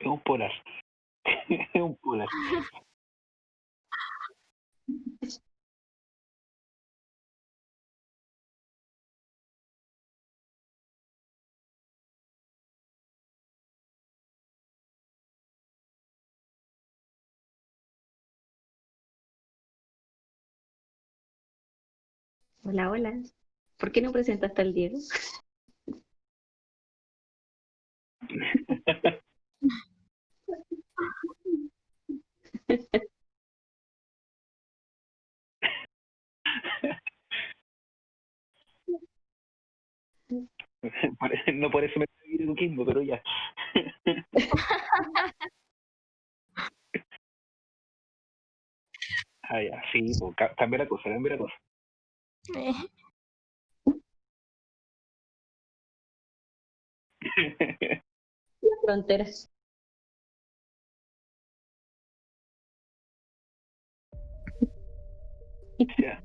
Es un polar. Es un polar. Hola, hola. ¿Por qué no presentaste al Diego? No por eso me estoy eduquismo, pero ya. Ah, ya, sí, pues, cambia la cosa, cambia la cosa. Eh, Las fronteras. Ya.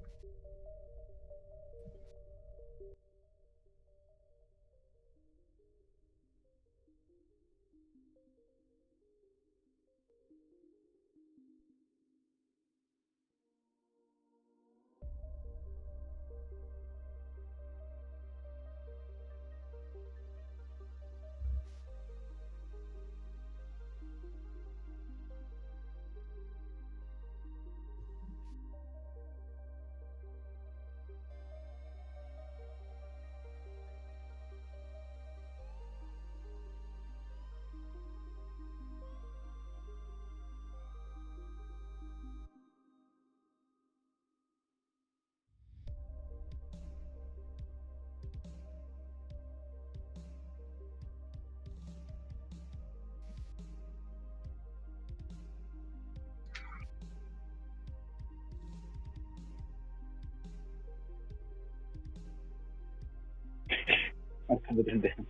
Marcando tendencia.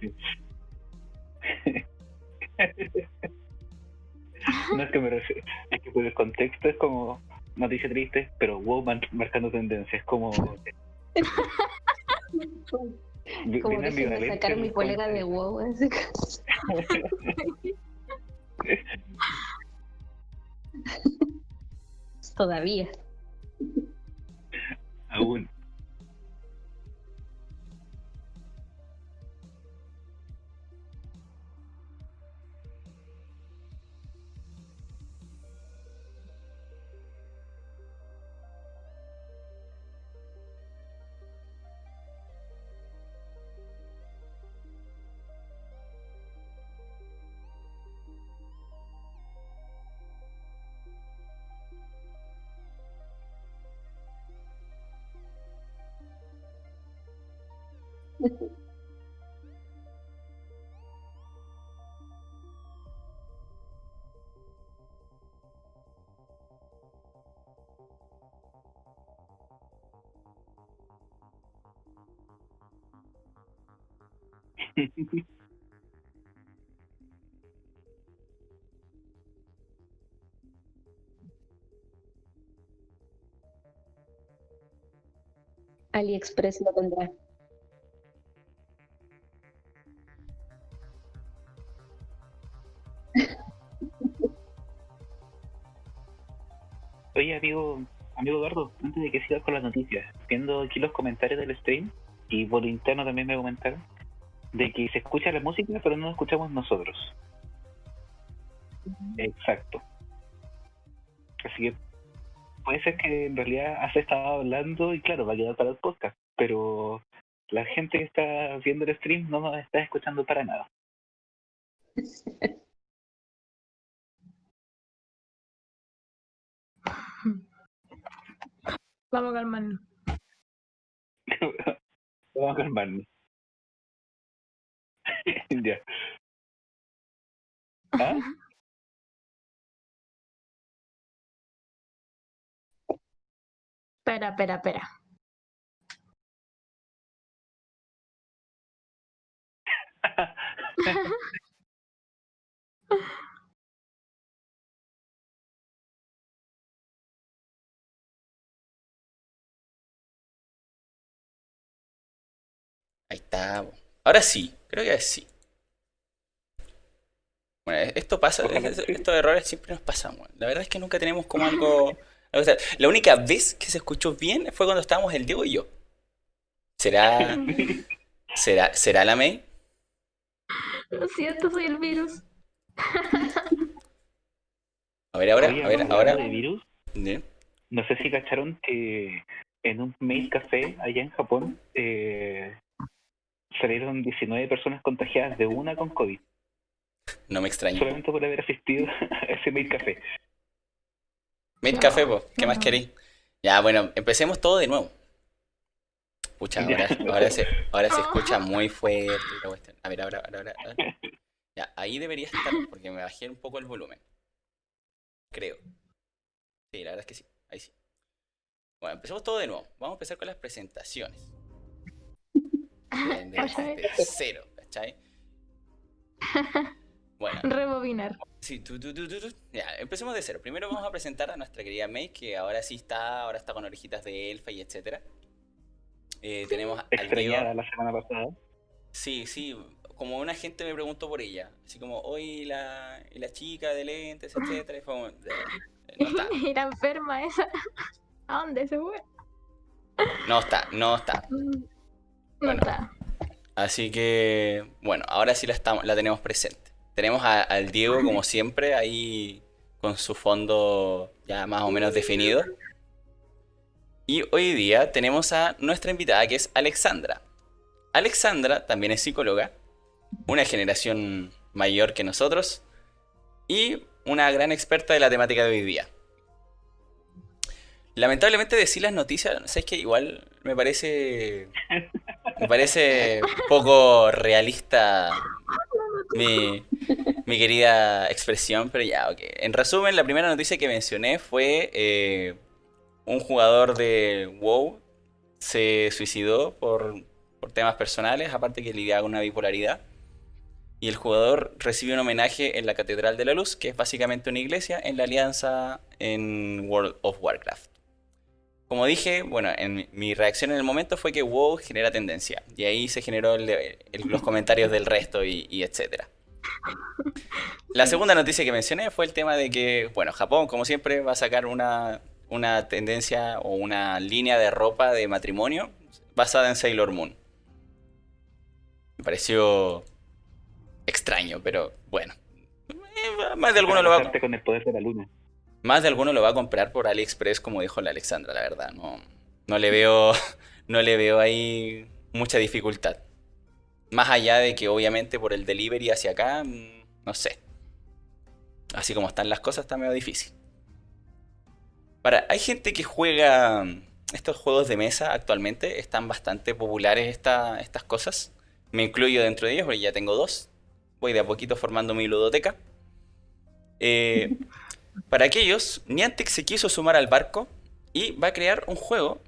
No es que me refiero, es que por el contexto es como noticia triste, pero wow, marcando tendencia, es como Como bien déjenme ambivalente sacar mi el polera de comentario. WoW. Así que- Todavía. Aún. AliExpress lo tendrá. Oye, amigo Eduardo, antes de que sigas con las noticias, viendo aquí los comentarios del stream, y por interno también me comentaron, de que se escucha la música, pero no la escuchamos nosotros. Exacto. Así que puede ser que en realidad has estado hablando y claro, va a quedar para el podcast, pero la gente que está viendo el stream no nos está escuchando para nada. Vamos a calmarnos. Vamos a calmarnos. Ya. ¿Ah? Espera, espera, espera. Ahí está. Ahora sí, creo que sí. Bueno, esto pasa, Ojalá que sí. estos errores siempre nos pasan, weón. La verdad es que nunca tenemos como algo. La única vez que se escuchó bien fue cuando estábamos el Diego y yo. ¿Será, será la May? Lo siento, soy el virus. A ver ahora, Oye, a ver hablando ahora. de virus, ¿Sí? no sé si cacharon que en un mail café allá en Japón salieron 19 personas contagiadas de una con COVID, No me extraña. solamente por haber asistido a ese mail café. Made café, No, po. ¿Qué más no. queréis? Ya, bueno, empecemos todo de nuevo. Pucha, Ya, mejor. ahora se escucha muy fuerte la cuestión. A ver, ahora. Ya, ahí debería estar, porque me bajé un poco el volumen. Creo. Sí, la verdad es que sí. Ahí sí. Bueno, empecemos todo de nuevo. Vamos a empezar con las presentaciones. Otra vez. Desde cero, ¿cachai? Bueno, Rebobinar. sí, Ya, empecemos de cero. Primero vamos a presentar a nuestra querida May, que ahora está con orejitas de elfa y etcétera. Tenemos al Diego. Extrañada la semana pasada. Sí, sí, como una gente me preguntó por ella, así como, hoy y la chica de lentes, etcétera, y fue como, no está, Era enferma esa. ¿A dónde se fue? no está. Mm, No Bueno, está. así que, bueno, ahora sí la tenemos presente. Tenemos al Diego, como siempre, ahí con su fondo ya más o menos definido. Y hoy día tenemos a nuestra invitada, que es Alexandra. Alexandra también es psicóloga, una generación mayor que nosotros, y una gran experta de la temática de hoy día. Lamentablemente decir las noticias, ¿sabes qué? Igual me parece poco realista mi, mi querida expresión, pero ya, ok. En resumen, la primera noticia que mencioné fue un jugador de WoW se suicidó por temas personales, aparte que lidiaba con una bipolaridad. Y el jugador recibió un homenaje en la Catedral de la Luz, que es básicamente una iglesia en la alianza en World of Warcraft. Como dije, bueno, mi reacción en el momento fue que WoW genera tendencia. Y ahí se generó los comentarios del resto y etcétera. La Sí. segunda noticia que mencioné fue el tema de que, bueno, Japón, como siempre, va a sacar una tendencia o una línea de ropa de matrimonio basada en Sailor Moon. Me pareció extraño, pero bueno. Más de alguno Para lo va a, casarte con el poder de la luna. más de alguno lo va a comprar por AliExpress, como dijo la Alexandra, la verdad. No le veo, no le veo ahí mucha dificultad. Más allá de que obviamente por el delivery hacia acá, no sé. Así como están las cosas, está medio difícil. Hay gente que juega estos juegos de mesa actualmente, están bastante populares estas cosas. Me incluyo dentro de ellos porque ya tengo dos. Voy de a poquito formando mi ludoteca. Eh, para aquellos, Niantic se quiso sumar al barco y va a crear un juego.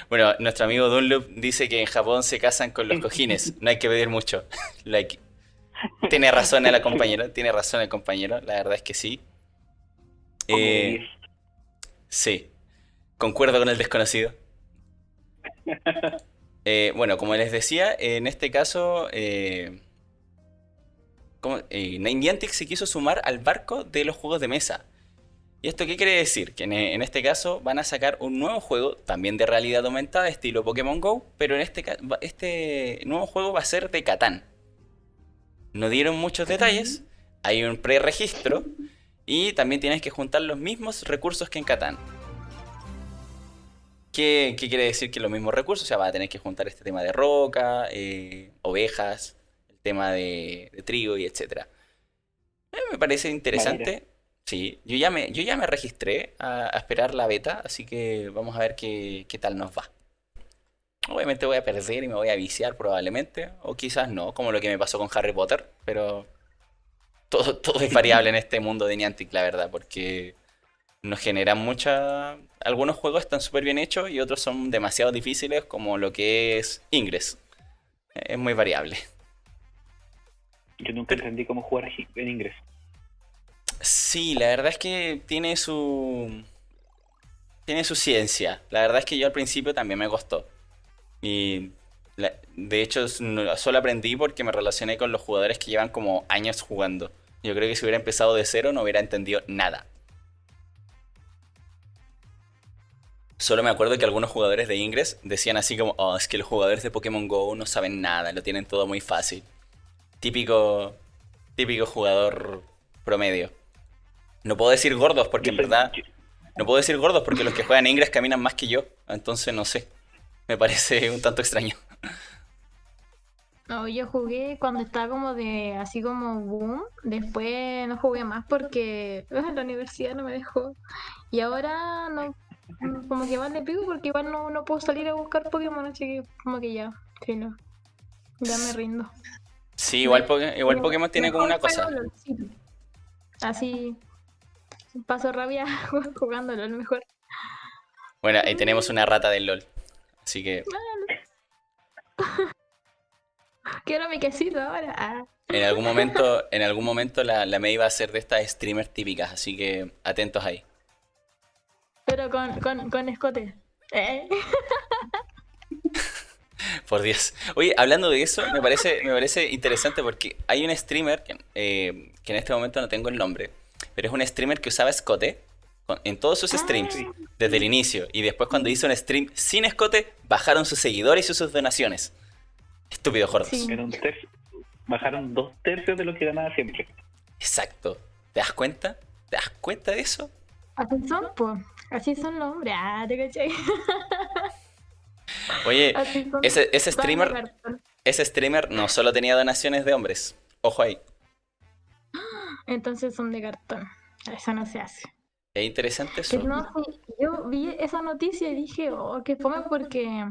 Bueno, nuestro amigo Dunloop dice que en Japón se casan con los cojines. No hay que pedir mucho. Like, tiene razón el compañero, tiene razón el compañero, la verdad es que sí. Como de 10. Eh, sí, concuerdo con el desconocido. Bueno, como les decía, en este caso, Niantic se quiso sumar al barco de los juegos de mesa. ¿Y esto qué quiere decir? Que en este caso van a sacar un nuevo juego, también de realidad aumentada, estilo Pokémon Go, pero en este nuevo juego va a ser de Catán. No dieron muchos detalles, hay un preregistro y también tienes que juntar los mismos recursos que en Catán. ¿Qué quiere decir que los mismos recursos? O sea, va a tener que juntar este tema de roca, ovejas, el tema de trigo y etcétera. Me parece Madera. interesante. Sí, yo ya me registré a esperar la beta, así que vamos a ver qué tal nos va. Obviamente voy a perder y me voy a viciar probablemente, o quizás no, como lo que me pasó con Harry Potter, pero todo es variable en este mundo de Niantic, la verdad, porque nos generan mucha. Algunos juegos están súper bien hechos y otros son demasiado difíciles, como lo que es Ingress. Es muy variable. Yo nunca Pero entendí cómo jugar en inglés. sí, la verdad es que tiene su ciencia. La verdad es que yo al principio también me costó. Y de hecho solo aprendí porque me relacioné con los jugadores que llevan como años jugando. Yo creo que si hubiera empezado de cero no hubiera entendido nada. Solo me acuerdo que algunos jugadores de Ingress decían así como, oh, es que los jugadores de Pokémon GO no saben nada, lo tienen todo muy fácil. Típico, típico jugador promedio. No puedo decir gordos porque Yo, en pe- verdad, yo- no puedo decir gordos porque los que juegan Ingress caminan más que yo. Entonces no sé, me parece un tanto extraño. No, yo jugué cuando estaba como de así como boom. Después no jugué más porque la universidad no me dejó. Y ahora no, como que igual le pico porque igual no puedo salir a buscar Pokémon, así que como que ya, filo, ya me rindo. Sí, igual, Me- igual Pokémon tiene como Mejor una juego cosa. LOLcito. Así paso rabia jugándolo, lo mejor. Bueno, ahí tenemos una rata del LOL. Así que Quiero mi quesito ahora. Ah. en algún momento la Mei va a ser de estas streamers típicas, así que atentos ahí. Pero con escote. Por Dios. Oye, hablando de eso, me parece interesante porque hay un streamer que en este momento no tengo el nombre, pero es un streamer que usaba escote en todos sus streams Ah, desde el inicio. Y después cuando hizo un stream sin escote, bajaron sus seguidores y sus donaciones. Estúpidos gordos. sí. Era un tercio, bajaron 2 tercios de lo que ganaba siempre. Exacto. ¿Te das cuenta? ¿Te das cuenta de eso? Así son, pues. Así son los hombres. Ah, te caché. Oye, Así son. ese Son de streamer, cartón. ese streamer no solo tenía donaciones de hombres. Ojo ahí. Entonces son de cartón. Eso no se hace. Es interesante Que eso. no, sí, yo vi esa noticia y dije, oh, qué fome porque.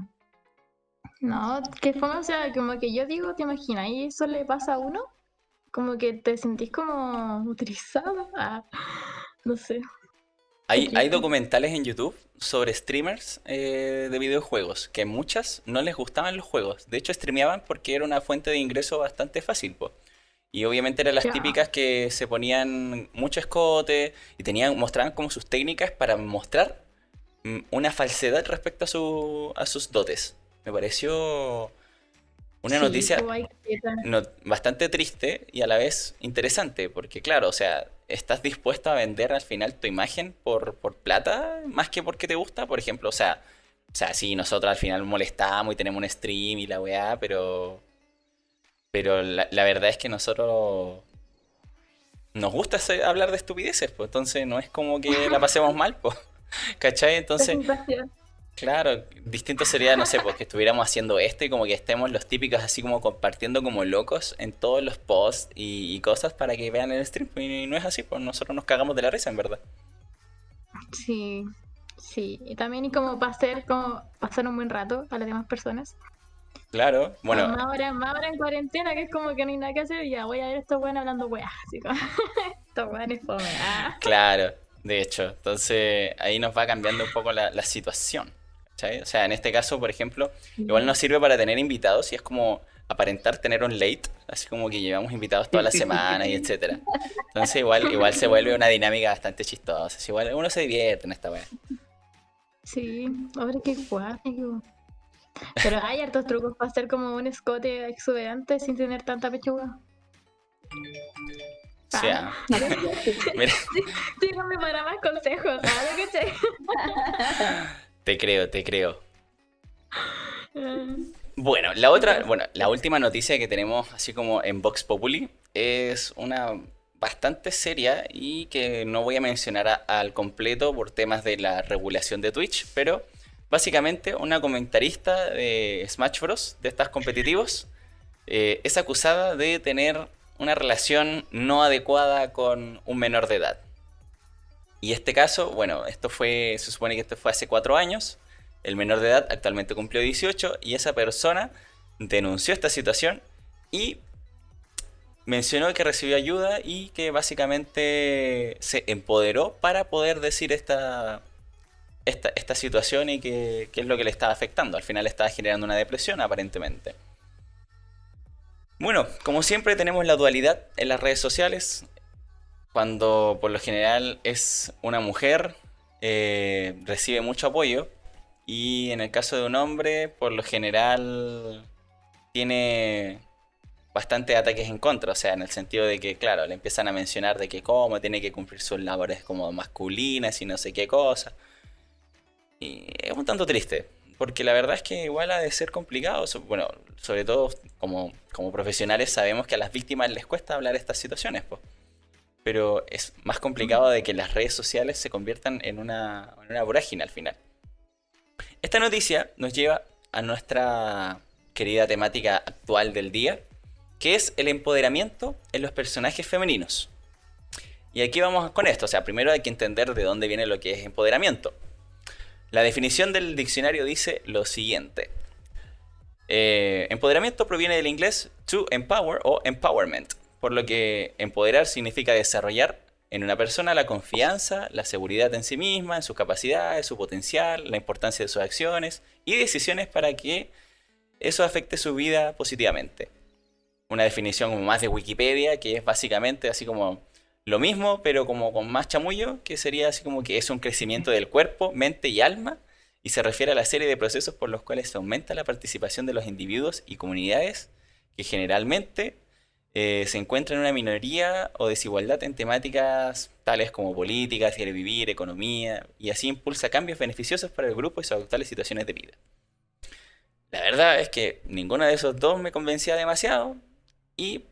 No, qué fome, o sea, como que yo digo, ¿te imaginas? Y eso le pasa a uno, como que te sentís como utilizado. Ah, no sé, qué Hay triste. documentales en YouTube sobre streamers de videojuegos, que muchas no les gustaban los juegos. De hecho, streameaban porque era una fuente de ingreso bastante fácil, po. Y obviamente eran las Ya, típicas que se ponían mucho escote y mostraban como sus técnicas para mostrar una falsedad respecto a sus dotes. Me pareció una sí, noticia pues hay que bastante triste y a la vez interesante, porque claro, o sea, estás dispuesto a vender al final tu imagen por plata más que porque te gusta, por ejemplo, o sea, sí, nosotros al final molestamos y tenemos un stream y la weá, pero la verdad es que nosotros nos gusta hablar de estupideces, pues entonces no es como que la pasemos mal, pues, ¿cachai? Entonces, presentación. claro, distinto sería, no sé, pues que estuviéramos haciendo esto y como que estemos los típicos así como compartiendo como locos en todos los posts y cosas para que vean el stream. Y no es así, pues nosotros nos cagamos de la risa, en verdad. Sí, sí. Y también y como para hacer, como pasar un buen rato a las demás personas. Claro, bueno, Más ahora en cuarentena, que es como que no hay nada que hacer, y ya voy a ver estos buenos hablando weas. Así como, estos buenos fome. Ah. claro, de hecho. Entonces ahí nos va cambiando un poco la situación. ¿Cachai? O sea, en este caso, por ejemplo, igual nos sirve para tener invitados y es como aparentar tener un late, así como que llevamos invitados toda la semana y etcétera. Entonces igual se vuelve una dinámica bastante chistosa. Así, igual uno se divierte en esta wea. Sí, ahora qué guay. Pero hay hartos trucos para hacer como un escote exuberante sin tener tanta pechuga. O sea, No te preocupes. mira, Díganme para más consejos, ¿sabes qué sé? te creo, te creo. Bueno, bueno, la última noticia que tenemos así como en Vox Populi es una bastante seria y que no voy a mencionar al completo por temas de la regulación de Twitch, pero básicamente una comentarista de Smash Bros. De estas competitivos es acusada de tener una relación no adecuada con un menor de edad. Y este caso, bueno, se supone que esto fue hace 4 años. El menor de edad actualmente cumplió 18 y esa persona denunció esta situación y mencionó que recibió ayuda y que básicamente se empoderó para poder decir esta situación y qué es lo que le estaba afectando. Al final le estaba generando una depresión aparentemente. Bueno, como siempre tenemos la dualidad en las redes sociales. Cuando por lo general es una mujer, recibe mucho apoyo Y en el caso de un hombre, por lo general, tiene bastante ataques en contra, o sea, en el sentido de que, claro, le empiezan a mencionar de que cómo tiene que cumplir sus labores como masculinas y no sé qué cosa. Y es un tanto triste, porque la verdad es que igual ha de ser complicado. Bueno, sobre todo como profesionales sabemos que a las víctimas les cuesta hablar estas situaciones, pues. Pero es más complicado de que las redes sociales se conviertan en una vorágine al final. Esta noticia nos lleva a nuestra querida temática actual del día, que es el empoderamiento en los personajes femeninos. Y aquí vamos con esto, o sea, primero hay que entender de dónde viene lo que es empoderamiento. La definición del diccionario dice lo siguiente. Empoderamiento proviene del inglés to empower o empowerment, por lo que empoderar significa desarrollar en una persona la confianza, la seguridad en sí misma, en sus capacidades, su potencial, la importancia de sus acciones y decisiones para que eso afecte su vida positivamente. Una definición como más de Wikipedia, que es básicamente así como lo mismo, pero como con más chamullo, que sería así como que es un crecimiento del cuerpo, mente y alma, y se refiere a la serie de procesos por los cuales se aumenta la participación de los individuos y comunidades que generalmente se encuentran en una minoría o desigualdad en temáticas tales como política, diario vivir, economía, y así impulsa cambios beneficiosos para el grupo y sus actuales situaciones de vida. La verdad es que ninguno de esos dos me convencía demasiado, y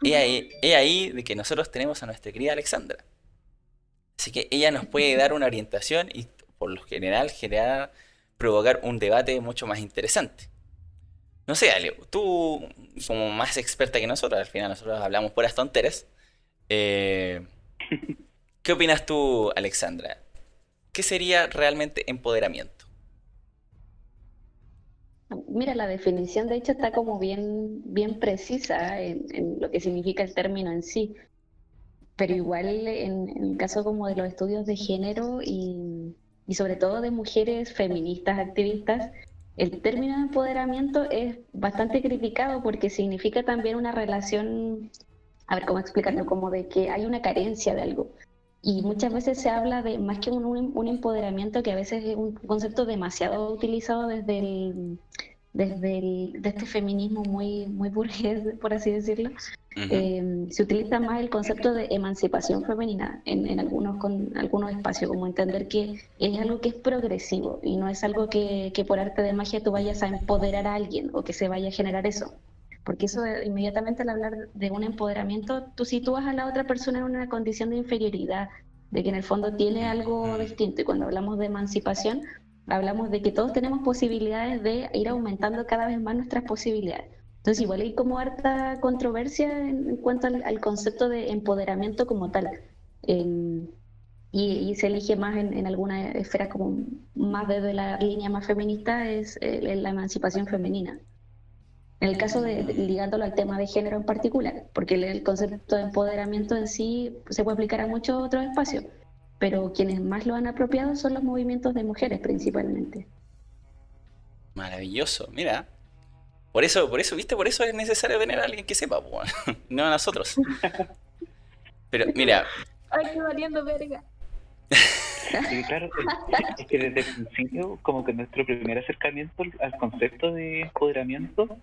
he ahí de que nosotros tenemos a nuestra querida Alexandra. Así que ella nos puede dar una orientación y por lo general provocar un debate mucho más interesante. No sé, Ale, tú como más experta que nosotros, al final nosotros hablamos puras tonteras. eh, ¿Qué opinas tú, Alexandra? ¿Qué sería realmente empoderamiento? Mira, la definición de hecho está como bien precisa en lo que significa el término en sí, pero igual en el caso como de los estudios de género y sobre todo de mujeres feministas activistas, el término de empoderamiento es bastante criticado porque significa también una relación, a ver cómo explicarlo, como de que hay una carencia de algo. Y muchas veces se habla de más que un empoderamiento, que a veces es un concepto demasiado utilizado de este feminismo muy burgués, por así decirlo. Ujú. Se utiliza más el concepto de emancipación femenina en algunos espacios, como entender que es algo que es progresivo y no es algo que por arte de magia tú vayas a empoderar a alguien o que se vaya a generar eso. Porque eso inmediatamente al hablar de un empoderamiento, tú sitúas a la otra persona en una condición de inferioridad, de que en el fondo tiene algo distinto. Y cuando hablamos de emancipación, hablamos de que todos tenemos posibilidades de ir aumentando cada vez más nuestras posibilidades. Entonces igual hay como harta controversia en cuanto al concepto de empoderamiento como tal. Eh, y se elige más en algunas esferas como más desde la línea más feminista, es la emancipación femenina. En el caso ligándolo al tema de género en particular, porque el concepto de empoderamiento en sí se puede aplicar a muchos otros espacios, pero quienes más lo han apropiado son los movimientos de mujeres principalmente. Maravilloso, mira. Por eso, ¿viste? Por eso es necesario tener a alguien que sepa, po, no a nosotros. Pero mira, Ay, qué valiendo verga. Y claro, es que desde el principio, como que nuestro primer acercamiento al concepto de empoderamiento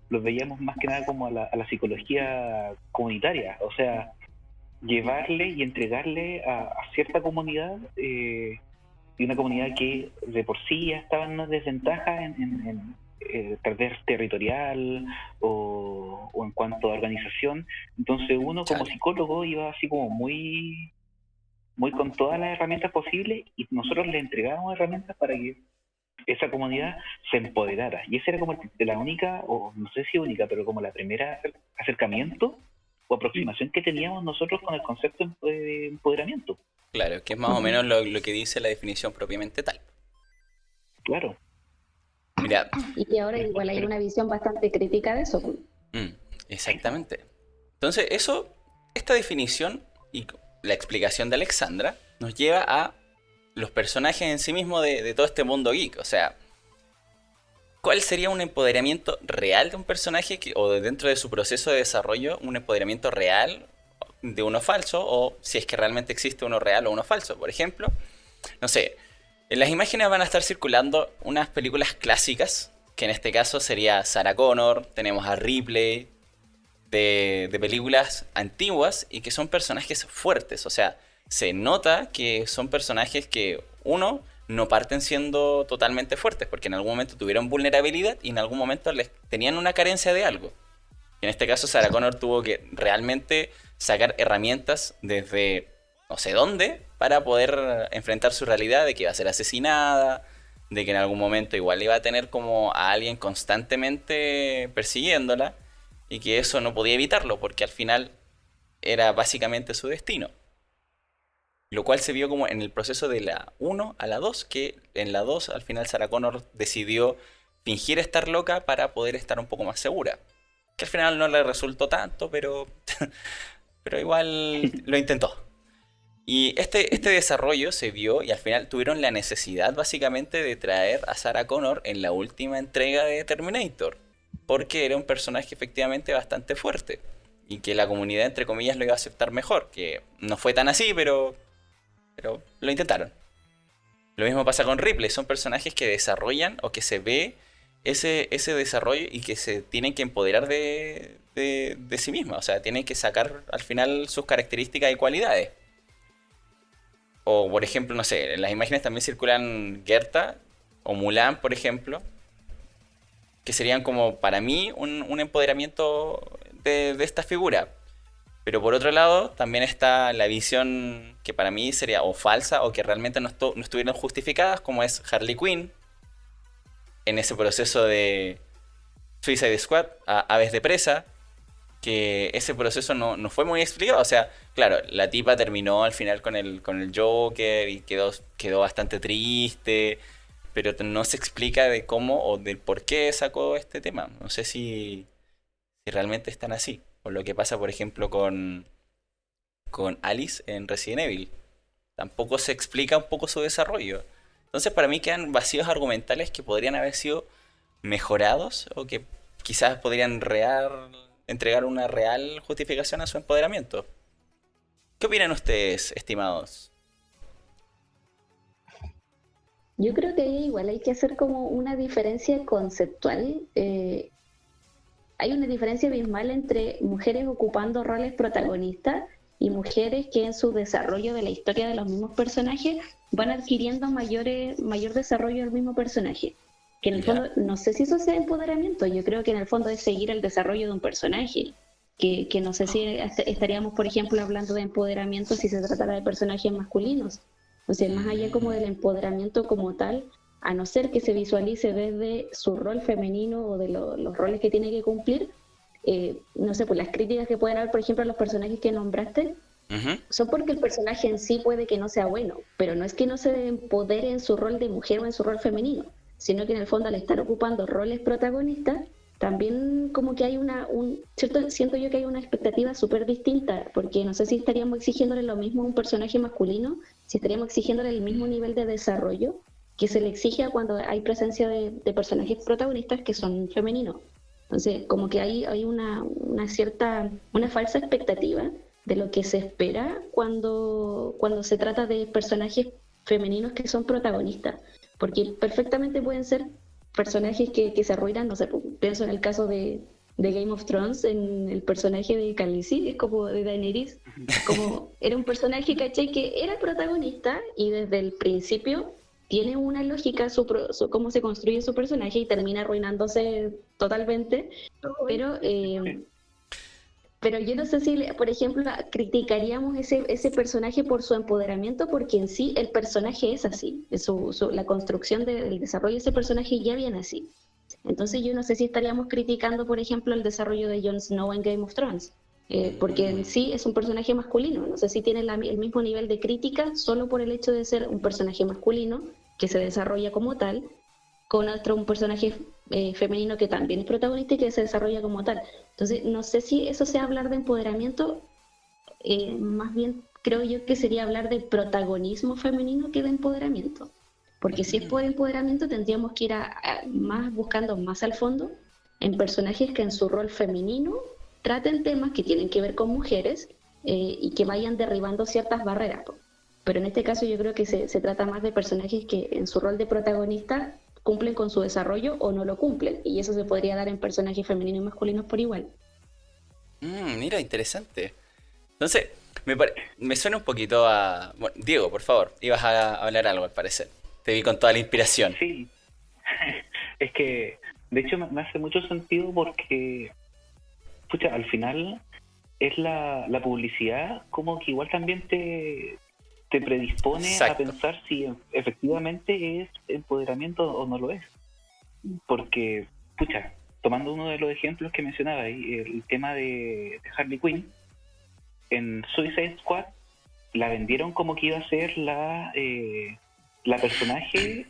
lo veíamos más que nada como a la psicología comunitaria, o sea, llevarle y entregarle a cierta comunidad, y una comunidad que de por sí ya estaba en una desventaja tal vez territorial o en cuanto a organización. Entonces uno como chale. psicólogo iba así como muy con todas las herramientas posibles, y nosotros le entregábamos herramientas para que esa comunidad se empoderara. Y esa era como la única, o no sé si única, pero como la primera acercamiento o aproximación que teníamos nosotros con el concepto de empoderamiento. Claro, que es más o Ujú. menos lo que dice la definición propiamente tal. Claro. Mira, Y que ahora igual hay Pero, una visión bastante crítica de eso. mm, exactamente. Entonces, esta definición y la explicación de Alexandra nos lleva a los personajes en sí mismos de todo este mundo geek. O sea, ¿cuál sería un empoderamiento real de un personaje o dentro de su proceso de desarrollo, un empoderamiento real de uno falso? O si es que realmente existe uno real o uno falso. Por ejemplo, no sé, En las imágenes van a estar circulando unas películas clásicas, que en este caso sería Sarah Connor, tenemos a Ripley, de películas antiguas y que son personajes fuertes. O sea, se nota que son personajes que, uno, no parten siendo totalmente fuertes, porque en algún momento tuvieron vulnerabilidad y en algún momento les tenían una carencia de algo. En este caso, Sarah Connor tuvo que realmente sacar herramientas desde no sé dónde para poder enfrentar su realidad de que iba a ser asesinada, de que en algún momento igual iba a tener como a alguien constantemente persiguiéndola y que eso no podía evitarlo porque al final era básicamente su destino. Lo cual se vio como en el proceso de la uno a la 2 que en la 2 al final Sarah Connor decidió fingir estar loca para poder estar un poco más segura. Que al final no le resultó tanto, pero igual lo intentó. Y este desarrollo se vio y al final tuvieron la necesidad básicamente de traer a Sarah Connor en la última entrega de Terminator. Porque era un personaje efectivamente bastante fuerte. Y que la comunidad, entre comillas, lo iba a aceptar mejor. Que no fue tan así, pero lo intentaron. Lo mismo pasa con Ripley. Son personajes que desarrollan o que se ve ese desarrollo y que se tienen que empoderar de sí misma. O sea, tienen que sacar al final sus características y cualidades. O, por ejemplo, no sé, en las imágenes también circulan Gerta o Mulan, por ejemplo, que serían como, para mí, un empoderamiento de esta figura. Pero por otro lado, también está la visión que para mí sería o falsa o que realmente no estuvieron justificadas, como es Harley Quinn, en ese proceso de Suicide Squad, a Aves de Presa, que ese proceso no fue muy explicado. O sea, claro, la tipa terminó al final con el Joker y quedó bastante triste, pero no se explica de cómo o del por qué sacó este tema. No sé si realmente están así. O lo que pasa, por ejemplo, con Alice en Resident Evil. Tampoco se explica un poco su desarrollo. Entonces, para mí quedan vacíos argumentales que podrían haber sido mejorados o que quizás podrían entregar una real justificación a su empoderamiento. ¿Qué opinan ustedes, estimados? Yo creo que ahí igual hay que hacer como una diferencia conceptual. Hay una diferencia abismal entre mujeres ocupando roles protagonistas y mujeres que en su desarrollo de la historia de los mismos personajes van adquiriendo mayor desarrollo del mismo personaje. Que en el fondo, no sé si eso sea empoderamiento, yo creo que en el fondo es seguir el desarrollo de un personaje. Que no sé si estaríamos, por ejemplo, hablando de empoderamiento si se tratara de personajes masculinos. O sea, más allá como del empoderamiento como tal, a no ser que se visualice desde su rol femenino o de los roles que tiene que cumplir, no sé, pues las críticas que pueden haber, por ejemplo, a los personajes que nombraste, son porque el personaje en sí puede que no sea bueno, pero no es que no se empodere en su rol de mujer o en su rol femenino, sino que en el fondo al estar ocupando roles protagonistas, también como que hay siento yo que hay una expectativa súper distinta, porque no sé si estaríamos exigiéndole lo mismo a un personaje masculino, si estaríamos exigiéndole el mismo nivel de desarrollo que se le exige cuando hay presencia de personajes protagonistas que son femeninos. Entonces, como que hay una falsa expectativa de lo que se espera cuando se trata de personajes femeninos que son protagonistas, porque perfectamente pueden ser personajes que se arruinan, no sé, pienso en el caso de Game of Thrones, en el personaje de Khaleesi, es como de Daenerys, como era un personaje, ¿cachai? Que era protagonista y desde el principio tiene una lógica cómo se construye su personaje y termina arruinándose totalmente, pero yo no sé si, por ejemplo, criticaríamos ese personaje por su empoderamiento, porque en sí el personaje es así, la construcción del desarrollo de ese personaje ya viene así. Entonces yo no sé si estaríamos criticando, por ejemplo, el desarrollo de Jon Snow en Game of Thrones, porque en sí es un personaje masculino. No sé si tiene el mismo nivel de crítica solo por el hecho de ser un personaje masculino que se desarrolla como tal, con un personaje femenino que también es protagonista y que se desarrolla como tal. Entonces, no sé si eso sea hablar de empoderamiento, más bien creo yo que sería hablar de protagonismo femenino que de empoderamiento. Porque si es por empoderamiento tendríamos que ir buscando más al fondo en personajes que en su rol femenino traten temas que tienen que ver con mujeres y que vayan derribando ciertas barreras. Pero en este caso yo creo que se trata más de personajes que en su rol de protagonista cumplen con su desarrollo o no lo cumplen. Y eso se podría dar en personajes femeninos y masculinos por igual. Mira, interesante. Entonces, me suena un poquito a... Bueno, Diego, por favor, ibas a hablar algo al parecer. Te vi con toda la inspiración. Sí, es que de hecho me hace mucho sentido porque, pucha, al final es la publicidad como que igual también te predispone a Exacto. pensar si efectivamente es empoderamiento o no lo es. Porque, pucha, tomando uno de los ejemplos que mencionaba ahí, el tema de Harley Quinn, en Suicide Squad la vendieron como que iba a ser la personaje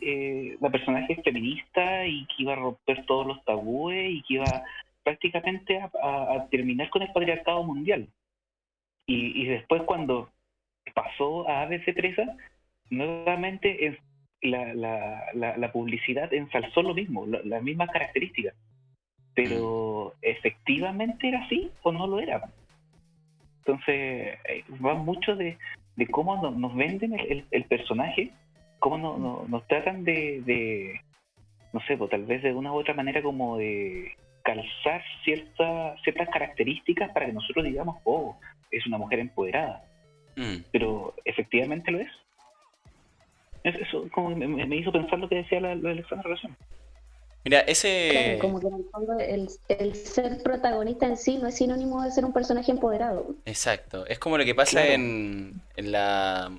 feminista y que iba a romper todos los tabúes y que iba prácticamente a terminar con el patriarcado mundial. Y después cuando pasó a Aves de Presa, nuevamente la publicidad ensalzó lo mismo, las mismas características. Pero ¿efectivamente era así o no lo era? Entonces, va mucho de cómo nos venden el personaje, cómo nos tratan no sé, pues, tal vez de una u otra manera como de calzar ciertas características para que nosotros digamos, oh, es una mujer empoderada. Mm. Pero ¿efectivamente lo es? Eso como me hizo pensar lo que decía la Alexandra recién. Mira, Claro, como que en el fondo el ser protagonista en sí no es sinónimo de ser un personaje empoderado. Exacto. Es como lo que pasa Claro. en la...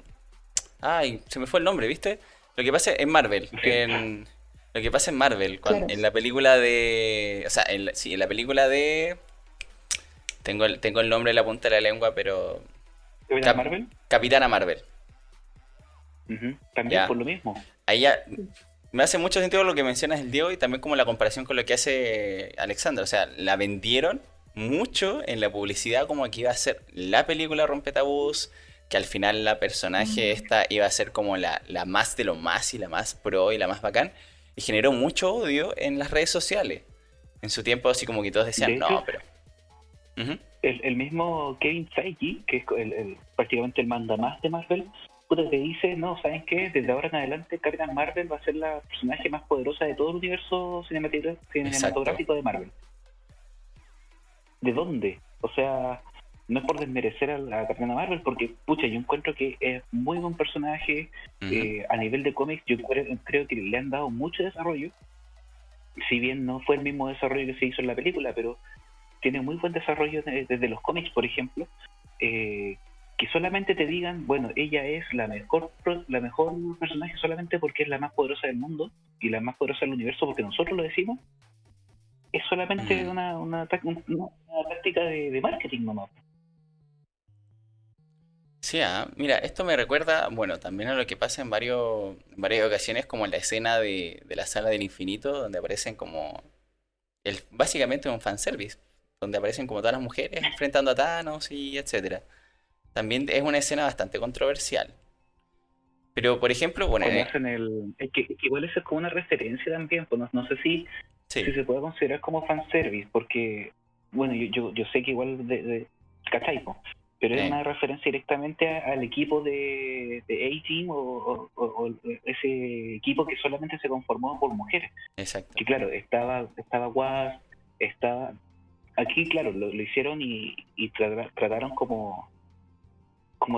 Ay, se me fue el nombre, ¿viste? Lo que pasa en Marvel. Sí. Lo que pasa en Marvel. Claro. En la película de... O sea, sí, en la película de... Tengo el nombre en la punta de la lengua, pero... ¿Capitán Marvel? Capitana Marvel. Ujú. También Ya. por lo mismo. Ahí ya... Me hace mucho sentido lo que mencionas el Diego y también como la comparación con lo que hace Alexandra. O sea, la vendieron mucho en la publicidad como que iba a ser la película Rompetabús, que al final la personaje esta iba a ser como la más de lo más y la más pro y la más bacán. Y generó mucho odio en las redes sociales. En su tiempo así como que todos decían, De no, hecho, pero... Ujú. el mismo Kevin Feige, que es prácticamente el mandamás de Marvel, puta, te dice, no, ¿saben qué? Desde ahora en adelante Capitán Marvel va a ser la personaje más poderosa de todo el universo cinematográfico de Marvel. ¿De dónde? O sea, no es por desmerecer a la Capitana Marvel, porque, pucha, yo encuentro que es muy buen personaje. Ujú. A nivel de cómics, yo creo que le han dado mucho desarrollo, si bien no fue el mismo desarrollo que se hizo en la película, pero tiene muy buen desarrollo desde los cómics, por ejemplo, que solamente te digan, bueno, ella es la mejor personaje solamente porque es la más poderosa del mundo y la más poderosa del universo porque nosotros lo decimos, es solamente Mm. una táctica de marketing nomás. Sí, mira, esto me recuerda, bueno, también a lo que pasa en varias ocasiones, como en la escena de la Saga del Infinito, donde aparecen como, básicamente un fanservice, donde aparecen como todas las mujeres enfrentando a Thanos y etcétera. También es una escena bastante controversial. Pero, por ejemplo, bueno, Cuando hacen es que igual eso es como una referencia también, pues no sé si sí, se puede considerar como fanservice, porque, bueno, yo sé que igual ¿cachai? Po? Pero es eh, una referencia directamente al equipo de A-Team o ese equipo que solamente se conformó por mujeres. exacto. Que claro, estaba Wasp, estaba... Aquí, claro, lo hicieron y trataron como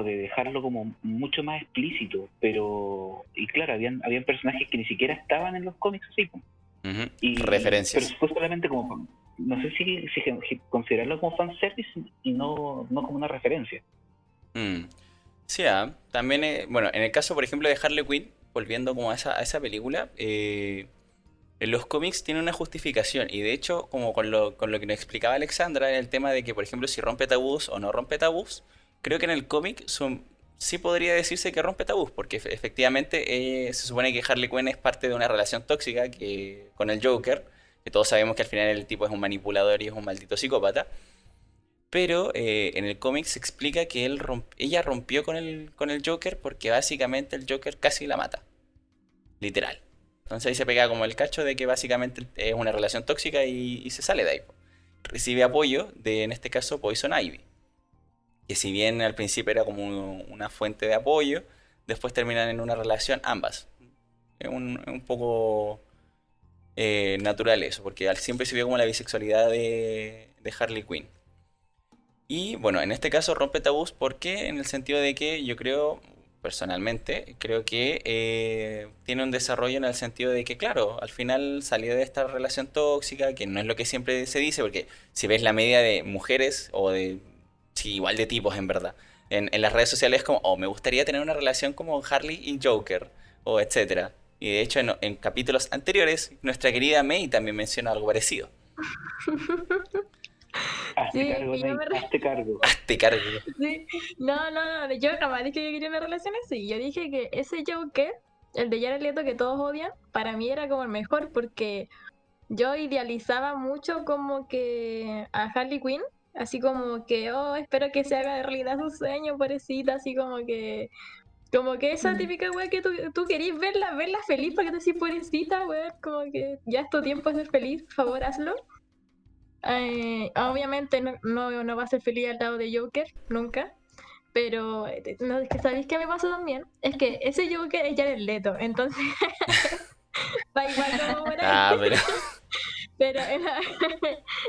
de dejarlo como mucho más explícito, pero... Y claro, habían personajes que ni siquiera estaban en los cómics así, po. Ujú. Pero Referencias. fue solamente como, no sé si considerarlo como fanservice y no como una referencia. Mm. Sí, también, bueno, en el caso, por ejemplo, de Harley Quinn, volviendo como a esa película, en los cómics tiene una justificación y de hecho, como con lo que nos explicaba Alexandra, en el tema de que, por ejemplo, si rompe tabús o no rompe tabús, creo que en el cómic sí podría decirse que rompe tabús, porque efectivamente se supone que Harley Quinn es parte de una relación tóxica con el Joker, que todos sabemos que al final el tipo es un manipulador y es un maldito psicópata, pero en el cómic se explica que ella rompió con el Joker porque básicamente el Joker casi la mata, literal. Entonces ahí se pega como el cacho de que básicamente es una relación tóxica y se sale de ahí. Recibe apoyo de, en este caso, Poison Ivy. Que si bien al principio era como una fuente de apoyo, después terminan en una relación ambas. Es un poco natural eso, porque siempre se vio como la bisexualidad de Harley Quinn. Y bueno, en este caso rompe tabús porque en el sentido de que yo creo, personalmente, creo que tiene un desarrollo en el sentido de que, claro, al final salió de esta relación tóxica, que no es lo que siempre se dice, porque si ves la media de mujeres o de, sí, igual de tipos en verdad, en las redes sociales es como, oh, me gustaría tener una relación como Harley y Joker, o etcétera. Y de hecho en capítulos anteriores, nuestra querida May también menciona algo parecido. Hazte Sí, cargo, que yo Nate, me... hazte cargo. Hazte cargo. Sí. No, no, no, yo jamás dije que quería una relación así. Yo dije que ese Joker, el de Jared Leto que todos odian, para mí era como el mejor porque yo idealizaba mucho como que a Harley Quinn, así como que, oh, espero que se haga de realidad su sueño, pobrecita, así como que esa típica wea que tú querís verla feliz para que te decís pobrecita, wea, como que ya es tu tiempo de ser feliz, por favor hazlo. Obviamente no va a ser feliz al lado de Joker, nunca. Pero no, es que ¿sabéis qué me pasó también? Es que ese Joker es Jared Leto, entonces va igual como por ahí. Ah, pero... Pero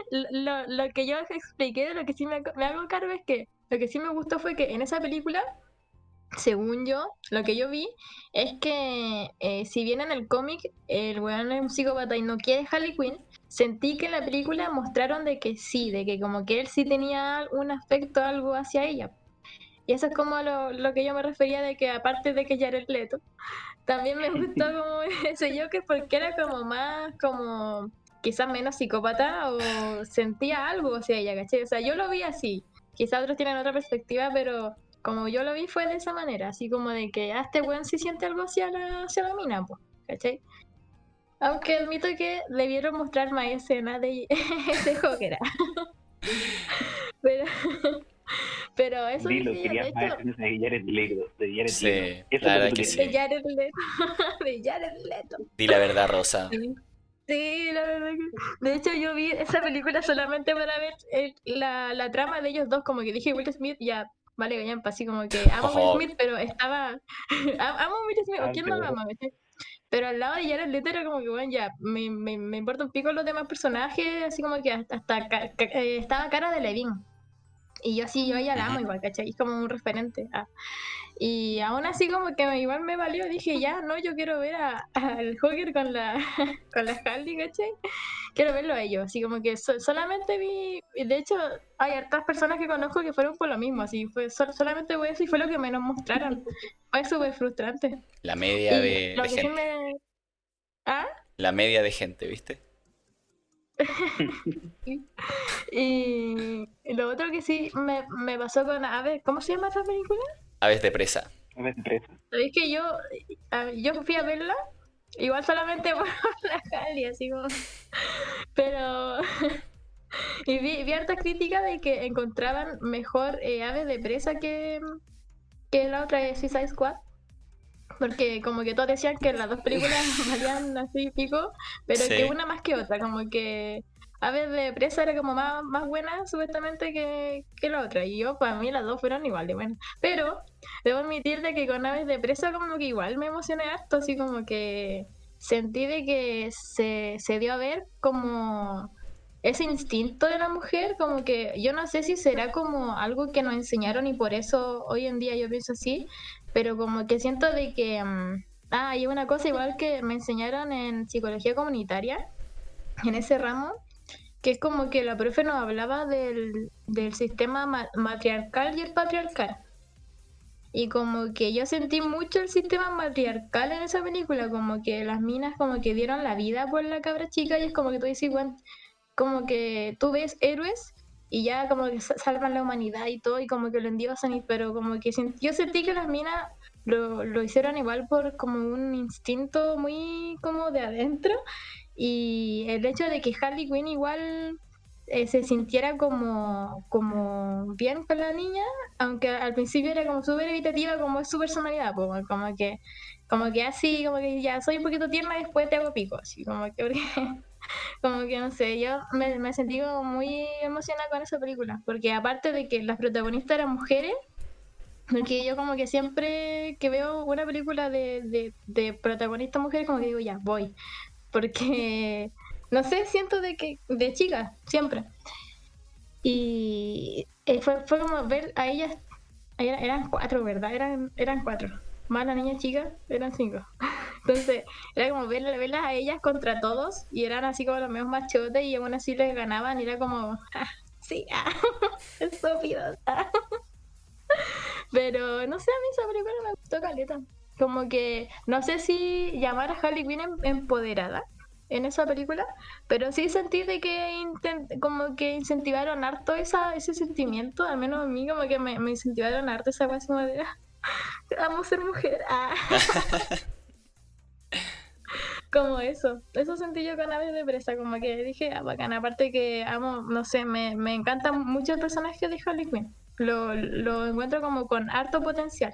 lo que yo expliqué, de lo que sí me hago cargo es que lo que sí me gustó fue que en esa película, según yo, lo que yo vi, es que si bien en el cómic el weón es un psicópata y no quiere Harley Quinn, sentí que en la película mostraron de que sí, de que como que él sí tenía un afecto, algo hacia ella. Y eso es como lo que yo me refería de que aparte de que Jared Leto, también me gustó como ese Joker porque era como más, como quizás menos psicópata o sentía algo hacia ella, ¿cachai? O sea, yo lo vi así. Quizás otros tienen otra perspectiva, pero como yo lo vi fue de esa manera, así como de que este weón sí siente algo hacia la mina, pues, ¿cachai? Aunque admito que debieron mostrar más escenas de ese Joker. Pero, pero eso Dilo, dije yo, de querías más hecho, escenas de Jared Leto, de Jared Leto. Sí, Eso la es lo que verdad tú que querías. de sí. Jared Leto, de Jared Leto. Di la verdad, Rosa. Sí. Sí, la verdad que... De hecho, yo vi esa película solamente para ver la trama de ellos dos, como que dije Will Smith, ya, vale, gallampa, así como que amo a Will Ojo, Smith, pero estaba... amo a Will Smith, o Ah, quién qué no lo bueno. ama, ¿viste? Pero al lado de Jared Leto era como que, bueno, ya, me importa un pico los demás personajes, así como que estaba Cara de Levine. Y yo sí, yo a ella la amo ujú. igual, ¿cachai? Es como un referente. Y aún así como que igual me valió, dije, ya, no, yo quiero ver al Joker con la, con la Harley, ¿cachai? Quiero verlo a ellos, así como que solamente vi, de hecho, hay hartas personas que conozco que fueron por lo mismo, así fue, solamente voy a decir, fue lo que menos mostraron, fue súper frustrante. La media Y de lo que sí gente. me... Ah, La media de gente, ¿viste? y lo otro que sí me pasó con, a ver, ¿cómo se llama esa película? Aves de presa. A ver, presa. Sabéis que yo fui a verla, igual solamente por la Harley, así como... Pero... y vi harta crítica de que encontraban mejor Aves de Presa que la otra de Suicide Squad. Porque como que todos decían que las dos películas valían así pico, pero que Sí. una más que otra, como que Aves de Presa era como más buena supuestamente que la otra. Y yo, para mí las dos fueron igual de buenas. Pero debo admitir de que con Aves de Presa como que igual me emocioné harto, así como que sentí de que se dio a ver como ese instinto de la mujer, como que yo no sé si será como algo que nos enseñaron y por eso hoy en día yo pienso así, pero como que siento de que... hay una cosa igual que me enseñaron en psicología comunitaria, en ese ramo, que es como que la profe nos hablaba del sistema matriarcal y el patriarcal. Y como que yo sentí mucho el sistema matriarcal en esa película, como que las minas como que dieron la vida por la cabra chica y es como que tú dices, "Bueno", como que tú ves héroes y ya como que salvan la humanidad y todo y como que lo endiosan, pero como que yo sentí que las minas lo hicieron igual por como un instinto muy como de adentro y el hecho de que Harley Quinn igual se sintiera como bien con la niña, aunque al principio era como súper evitativa como es su personalidad, pues, como que así, como que ya soy un poquito tierna y después te hago pico, así como que porque como que no sé, yo me sentí como muy emocionada con esa película, porque aparte de que las protagonistas eran mujeres, Porque yo como que siempre que veo una película de protagonista mujer, como que digo, ya, voy. Porque, no sé, siento de que, de chica, siempre. Y fue como ver a ellas, eran cuatro, ¿verdad? Eran cuatro. Más la niña chica, eran cinco. Entonces, era como verlas a ellas contra todos, y eran así como los menos machotes, y aún así les ganaban, y era como, ah, sí, estúpidos. Pero no sé, a mí esa película me gustó caleta. Como que no sé si llamar a Harley Quinn empoderada en esa película, pero sí sentí de que como que incentivaron harto ese sentimiento, al menos a mí como que me incentivaron harto esa cosa como de vamos a ser mujer. Como eso sentí yo con Aves de Presa, como que dije, bacán, aparte que amo, no sé, me encanta mucho el personaje de Harley Quinn, lo encuentro como con harto potencial.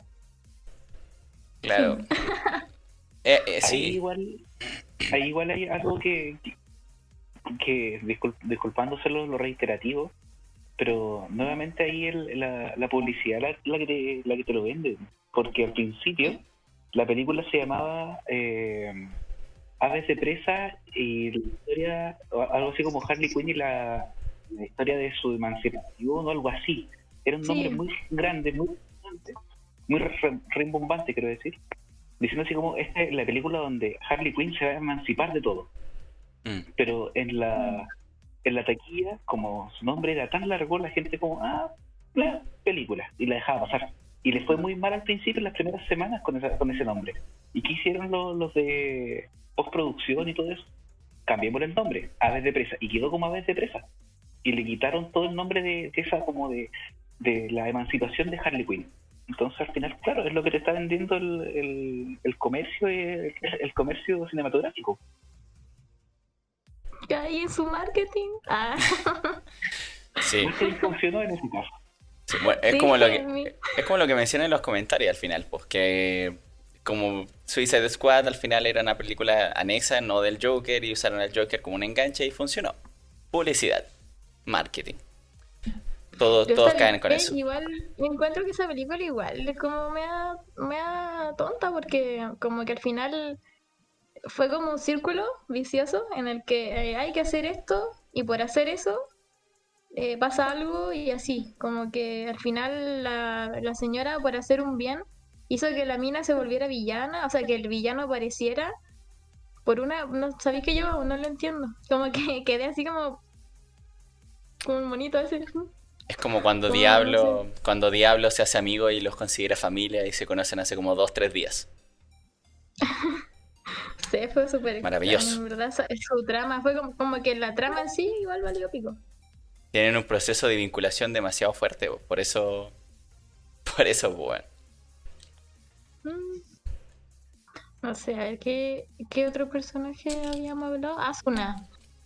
Claro. Fin. Ahí Sí, igual, ahí igual hay algo que disculpándose lo reiterativo, pero nuevamente ahí la publicidad la que te lo vende, porque al principio la película se llamaba Aves de Presa y la historia, algo así como Harley Quinn y la historia de su emancipación o algo así. Era un nombre Sí, muy grande, muy rimbombante, quiero decir, diciendo así como esta es la película donde Harley Quinn se va a emancipar de todo, mm, pero en la taquilla, como su nombre era tan largo, la gente como, la película, y la dejaba pasar. Y le fue muy mal al principio, en las primeras semanas, con ese nombre. ¿Y qué hicieron los de postproducción y todo eso? Cambiemos el nombre, Aves de Presa, y quedó como Aves de Presa. Y le quitaron todo el nombre de esa como de la emancipación de Harley Quinn. Entonces al final, claro, es lo que te está vendiendo el comercio, el comercio cinematográfico. que ahí en su marketing. sí. Marketing funcionó en ese caso. Sí, bueno, Sí, mi- es como lo que mencionan en los comentarios al final, pues que como Suicide Squad al final era una película anexa, no del Joker, y usaron al Joker como un enganche y funcionó. Publicidad, marketing. yo Todos sabía caen con que eso. igual encuentro que esa película igual es como me da tonta porque como que al final fue como un círculo vicioso en el que hay que hacer esto y por hacer eso pasa algo y así, como que al final la señora por hacer un bien hizo que la mina se volviera villana, o sea, que el villano apareciera por una, no sabéis que yo aún no lo entiendo, como que quedé así como un monito ese, Es como como no sé, Cuando Diablo se hace amigo y los considera familia y se conocen hace como 2, 3 días. sí, fue súper extraño, Maravilloso. en verdad, su trama, fue como que la trama en sí igual valió pico. Tienen un proceso de vinculación demasiado fuerte, por eso, bueno. Mm, no sé, a ver, ¿qué otro personaje habíamos hablado? Asuna.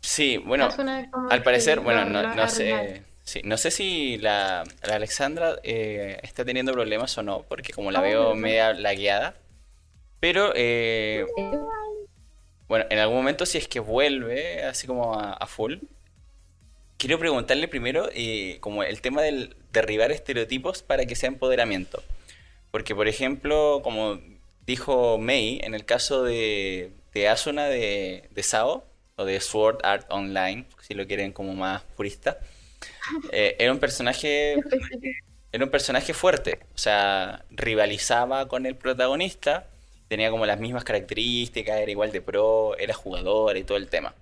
Sí, bueno, Asuna como al parecer, que bueno, lo no arruinaron. sé, sí, no sé si la Alexandra está teniendo problemas o no, porque como la Oh, veo ¿verdad? media lagueada, pero bueno, en algún momento si es que vuelve así como a full, quiero preguntarle primero como el tema del derribar estereotipos para que sea empoderamiento. Porque, por ejemplo, como dijo Mei, en el caso de Asuna de SAO, o de Sword Art Online, si lo quieren como más purista, eh, era un personaje, Específico. era un personaje fuerte, o sea, rivalizaba con el protagonista, tenía como las mismas características, era igual de pro, era jugador y todo el tema.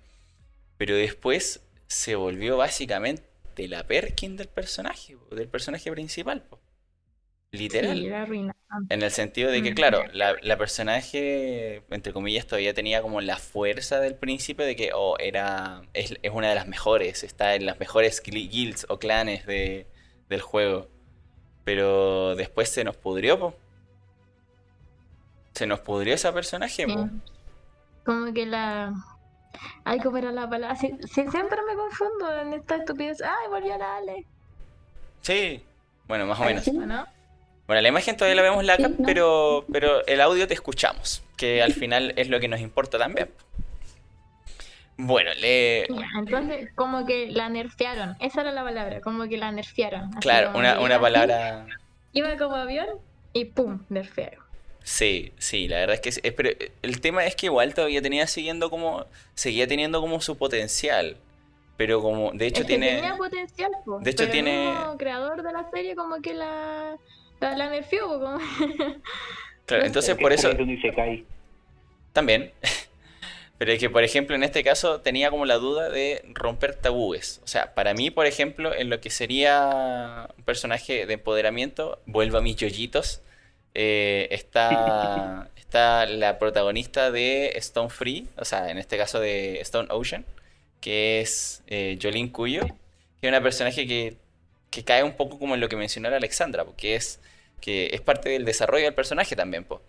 Pero después se volvió básicamente la Perkin del personaje principal, po. Sí, Literal. la arruinaron. En el sentido de que, Mm. claro, la personaje, entre comillas, todavía tenía como la fuerza del príncipe de que, es una de las mejores, está en las mejores guilds o clanes del juego. Pero después se nos pudrió, po. Se nos pudrió ese personaje, Sí. po. Como que la. Ay, ¿cómo era la palabra? Sí, sí, siempre me confundo en esta estupidez. Ay, volvió la Ale. Sí, bueno, más o Ahí menos. sí, ¿O no? Bueno, la imagen todavía la vemos laca, sí, ¿no? pero el audio te escuchamos, que al final es lo que nos importa también. Bueno, Ya, entonces, como que la nerfearon. Esa era la palabra. Como que la nerfearon. Así claro, como que una era así. palabra. Iba como avión y pum, nerfearon. Sí, sí, la verdad es que sí. Pero el tema es que igual todavía seguía teniendo como su potencial. Pero como, Es que tenía potencial, po, de hecho pero el tiene, mismo creador de la serie como que la nerfeó, po, como... claro, no entonces sé. Porque por es eso caleta un isekai. también. Pero es que, por ejemplo, en este caso tenía como la duda de romper tabúes. O sea, para mí, por ejemplo, en lo que sería un personaje de empoderamiento, vuelvo a mis yoyitos, está la protagonista de Stone Free, o sea, en este caso de Stone Ocean, que es Jolene Cuyo, que es una personaje que cae un poco como en lo que mencionó la Alexandra, porque que es parte del desarrollo del personaje también, po.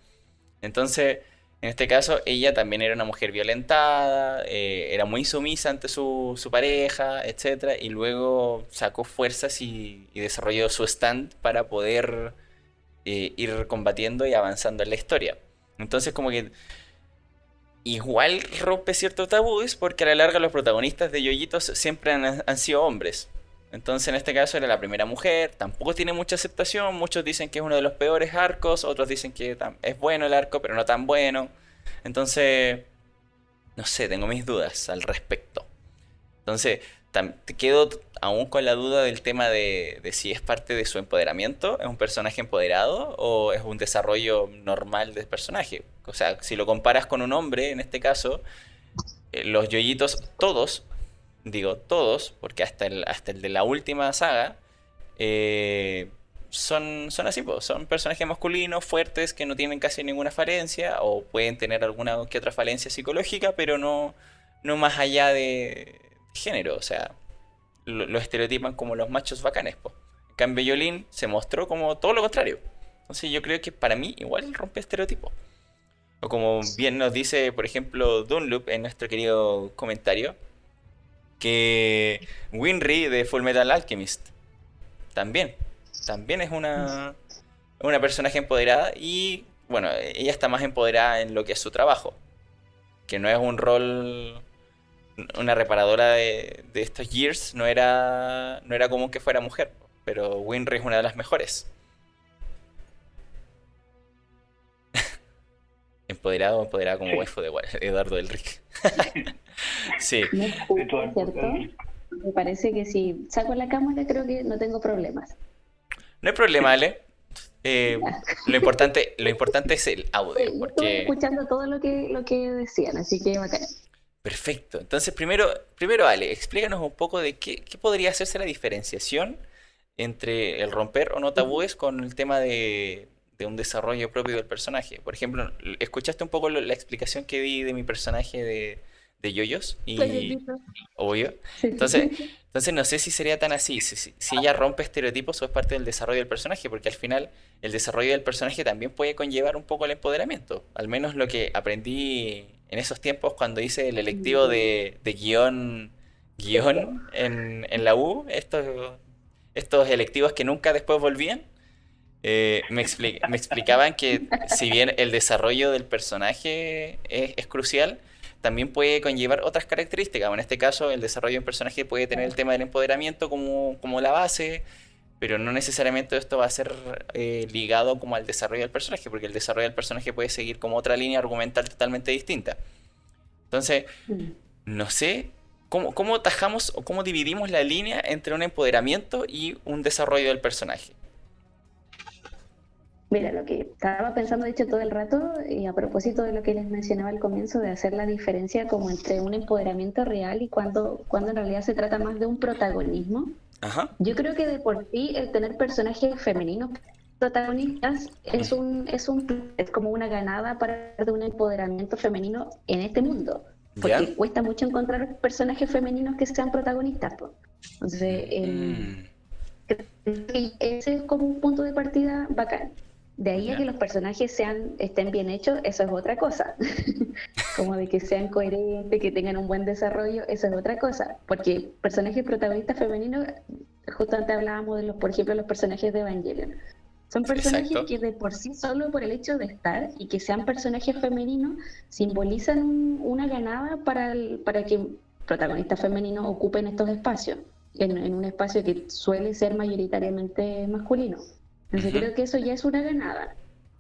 Entonces, en este caso, ella también era una mujer violentada, era muy sumisa ante su pareja, etcétera, y luego sacó fuerzas y desarrolló su stand para poder ir combatiendo y avanzando en la historia. Entonces, como que igual rompe ciertos tabúes porque a la larga los protagonistas de Yoyitos siempre han sido hombres. Entonces en este caso era la primera mujer, tampoco tiene mucha aceptación, muchos dicen que es uno de los peores arcos, otros dicen que es bueno el arco, pero no tan bueno. Entonces, no sé, tengo mis dudas al respecto. Entonces, te quedo aún con la duda del tema de si es parte de su empoderamiento, es un personaje empoderado o es un desarrollo normal del personaje. O sea, si lo comparas con un hombre, en este caso, los yoyitos, todos, digo todos, porque hasta el de la última saga, eh, son así, po, son personajes masculinos, fuertes, que no tienen casi ninguna falencia, o pueden tener alguna que otra falencia psicológica, pero no más allá de género, o sea, lo estereotipan como los machos bacanes, po. En cambio, Yolín se mostró como todo lo contrario. Entonces yo creo que para mí igual rompe estereotipos. O como bien nos dice, por ejemplo, Dunloop en nuestro querido comentario, que Winry de Full Metal Alchemist también, también es una personaje empoderada y, bueno, ella está más empoderada en lo que es su trabajo, que no es un rol, una reparadora de estos Gears, no era común que fuera mujer, pero Winry es una de las mejores. Empoderado o empoderada como Sí. waifu de Eduardo del Rick. Sí, No es justo, Eduardo, ¿cierto? Me parece que si saco la cámara creo que no tengo problemas. no hay problema, Ale. Ya. Lo importante es el audio, Yo estuve porque... escuchando todo lo que decían, así que bacán. Perfecto. Entonces, primero Ale, explícanos un poco de qué podría hacerse la diferenciación entre el romper o no tabúes con el tema de un desarrollo propio del personaje. Por ejemplo, ¿escuchaste un poco la explicación que di de mi personaje de Yoyos? Y Galletitas. obvio. Sí. Entonces no sé si sería tan así, si ella rompe estereotipos o es parte del desarrollo del personaje, porque al final el desarrollo del personaje también puede conllevar un poco el empoderamiento. Al menos lo que aprendí en esos tiempos cuando hice el electivo de guión en la U, estos electivos que nunca después volvían, me explicaban que si bien el desarrollo del personaje es crucial, también puede conllevar otras características. En este caso, el desarrollo de un personaje puede tener el tema del empoderamiento como la base, pero no necesariamente esto va a ser ligado como al desarrollo del personaje, porque el desarrollo del personaje puede seguir como otra línea argumental totalmente distinta. Entonces, Mm. no sé cómo tajamos o cómo dividimos la línea entre un empoderamiento y un desarrollo del personaje. Mira, lo que estaba pensando, de hecho, todo el rato, y a propósito de lo que les mencionaba al comienzo, de hacer la diferencia como entre un empoderamiento real y cuando en realidad se trata más de un protagonismo. Ajá. Yo creo que de por sí el tener personajes femeninos protagonistas es como una ganada para de un empoderamiento femenino en este mundo, ¿Ya? porque cuesta mucho encontrar personajes femeninos que sean protagonistas, po. Entonces, Mm, creo que ese es como un punto de partida bacán. De ahí a ¿ya? que los personajes estén bien hechos, eso es otra cosa. Como de que sean coherentes, que tengan un buen desarrollo, eso es otra cosa. Porque personajes protagonistas femeninos, justo antes hablábamos de por ejemplo, los personajes de Evangelion. Son personajes Exacto. que de por sí, solo por el hecho de estar y que sean personajes femeninos, simbolizan una ganada para que protagonistas femeninos ocupen estos espacios, en un espacio que suele ser mayoritariamente masculino. Entonces Ujú. creo que eso ya es una ganada.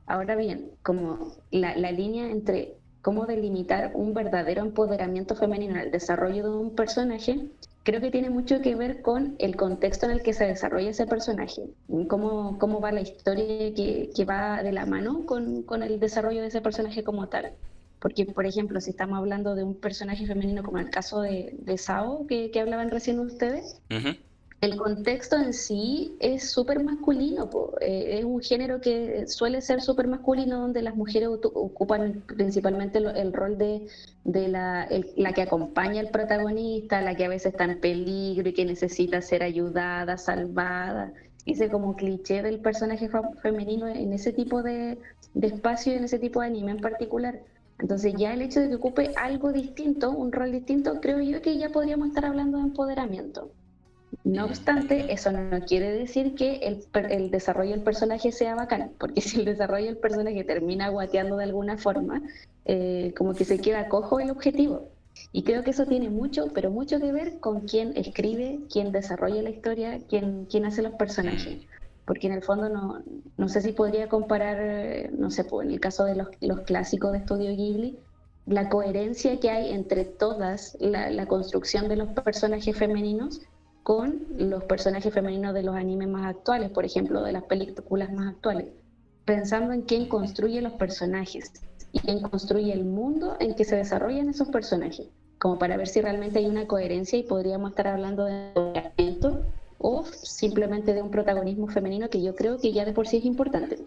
Ahora bien, como la línea entre cómo delimitar un verdadero empoderamiento femenino en el desarrollo de un personaje, creo que tiene mucho que ver con el contexto en el que se desarrolla ese personaje, cómo va la historia que va de la mano con el desarrollo de ese personaje como tal. Porque, por ejemplo, si estamos hablando de un personaje femenino como el caso de Sao, que hablaban recién ustedes, Ujú. el contexto en sí es súper masculino, po. Es un género que suele ser súper masculino, donde las mujeres ocupan principalmente el rol de la que acompaña al protagonista, la que a veces está en peligro y que necesita ser ayudada, salvada. Ese como cliché del personaje femenino en ese tipo de espacio, en ese tipo de anime en particular. Entonces ya el hecho de que ocupe algo distinto, un rol distinto, creo yo que ya podríamos estar hablando de empoderamiento. No obstante, Mm. eso no quiere decir que el desarrollo del personaje sea bacán, porque si el desarrollo del personaje termina guateando de alguna forma, como que se queda cojo el objetivo. Y creo que eso tiene mucho, pero mucho que ver con quién escribe, quién desarrolla la historia, quién hace los personajes. Mm. Porque en el fondo no sé si podría comparar, no sé, pues, en el caso de los clásicos de Estudio Ghibli, la coherencia que hay entre todas, la construcción de los personajes femeninos con los personajes femeninos de los animes más actuales, por ejemplo, de las películas más actuales, pensando en quién construye los personajes y quién construye el mundo en que se desarrollan esos personajes, como para ver si realmente hay una coherencia y podríamos estar hablando de empoderamiento o simplemente de un protagonismo femenino que yo creo que ya de por sí es importante.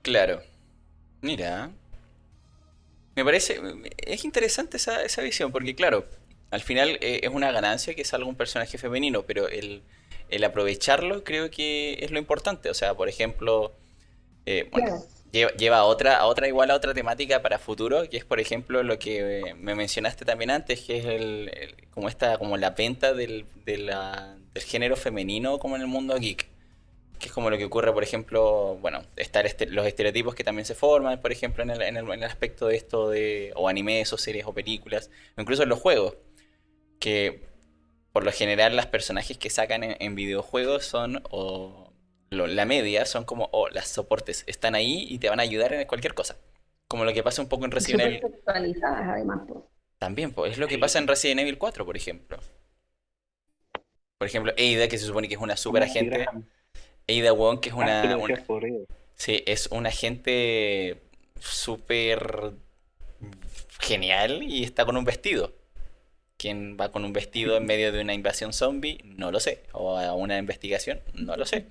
Claro. Mira, me parece, es interesante esa visión, porque claro, al final es una ganancia que salga un personaje femenino, pero el aprovecharlo creo que es lo importante. O sea, por ejemplo, bueno, Claro. lleva igual a otra temática para futuro, que es por ejemplo lo que me mencionaste también antes, que es como la venta del género femenino como en el mundo geek. Que es como lo que ocurre, por ejemplo, bueno, los estereotipos que también se forman, por ejemplo, en el aspecto de esto de, o animes, o series, o películas, o incluso en los juegos, que por lo general las personajes que sacan en videojuegos son, la media, son como, las soportes, están ahí y te van a ayudar en cualquier cosa. Como lo que pasa un poco en Resident Súper Evil, sexualizadas además, pues. también, pues, es lo que Sí, pasa en Resident Evil 4, por ejemplo. Por ejemplo, Ada, que se supone que es una super como Ashley agente, Graham. Ada Wong, que es Ah, tú lo una decías por ello. sí, es un agente súper genial y está con un vestido. ¿Quién va con un vestido en medio de una invasión zombie? No lo sé. O a una investigación, no lo sé.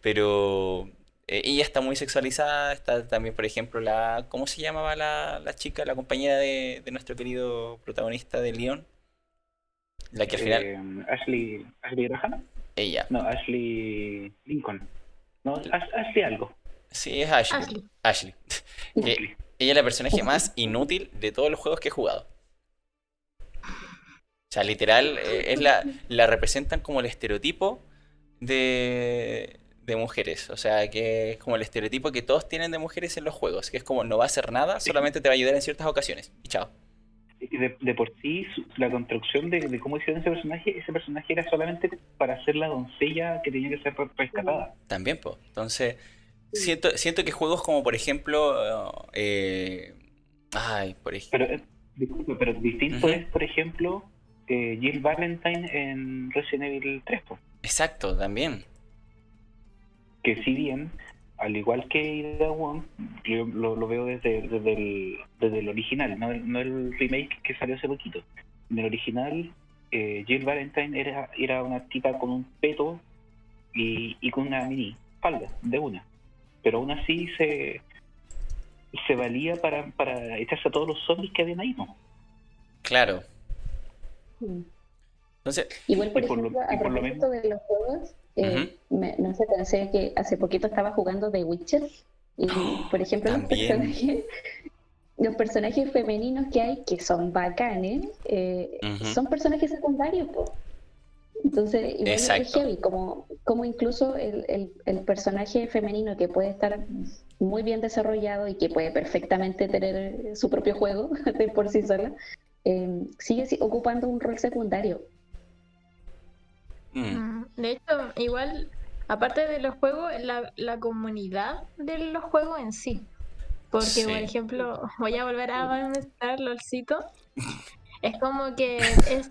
Pero ella está muy sexualizada. Está también, por ejemplo, ¿cómo se llamaba la chica, la compañera de nuestro querido protagonista de Leon? La que al final, Ashley Graham. ella. No, Ashley Lincoln. No, Ashley algo. Sí, es Ashley. Ashley. Ashley. Que Ashley. ella es la personaje más inútil de todos los juegos que he jugado. O sea, literal, la representan como el estereotipo de mujeres. O sea, que es como el estereotipo que todos tienen de mujeres en los juegos. Que es como no va a hacer nada, solamente te va a ayudar en ciertas ocasiones. Y chao. Y de por sí, la construcción de cómo hicieron ese personaje era solamente para ser la doncella que tenía que ser rescatada. También, pues. Entonces, siento que juegos como, por ejemplo. Ay, por ejemplo. Pero, disculpe, pero distinto es, por ejemplo, Jill Valentine en Resident Evil 3, po. Exacto, también. Que si bien, al igual que Ida Wong, yo lo veo desde el original, no el remake que salió hace poquito. En el original, Jill Valentine era una tipa con un peto y con una mini falda de una. Pero aún así se valía para echarse a todos los zombies que habían ahí, ¿no? Claro. Mm. Entonces, Igual, por Y ejemplo, a por lo propósito mismo, de los juegos, ujú. no sé, pensé que hace poquito estaba jugando The Witcher y, por ejemplo, También. los personajes femeninos que hay, que son bacanes, Ujú. son personajes secundarios, po. Entonces, igual es Exacto. heavy, como incluso el personaje femenino que puede estar muy bien desarrollado y que puede perfectamente tener su propio juego de por sí sola, sigue ocupando un rol secundario. Mm. De hecho, igual aparte de los juegos, la comunidad de los juegos en sí. Porque, por Sí. ejemplo, voy a volver a mencionar LOLcito. Es como que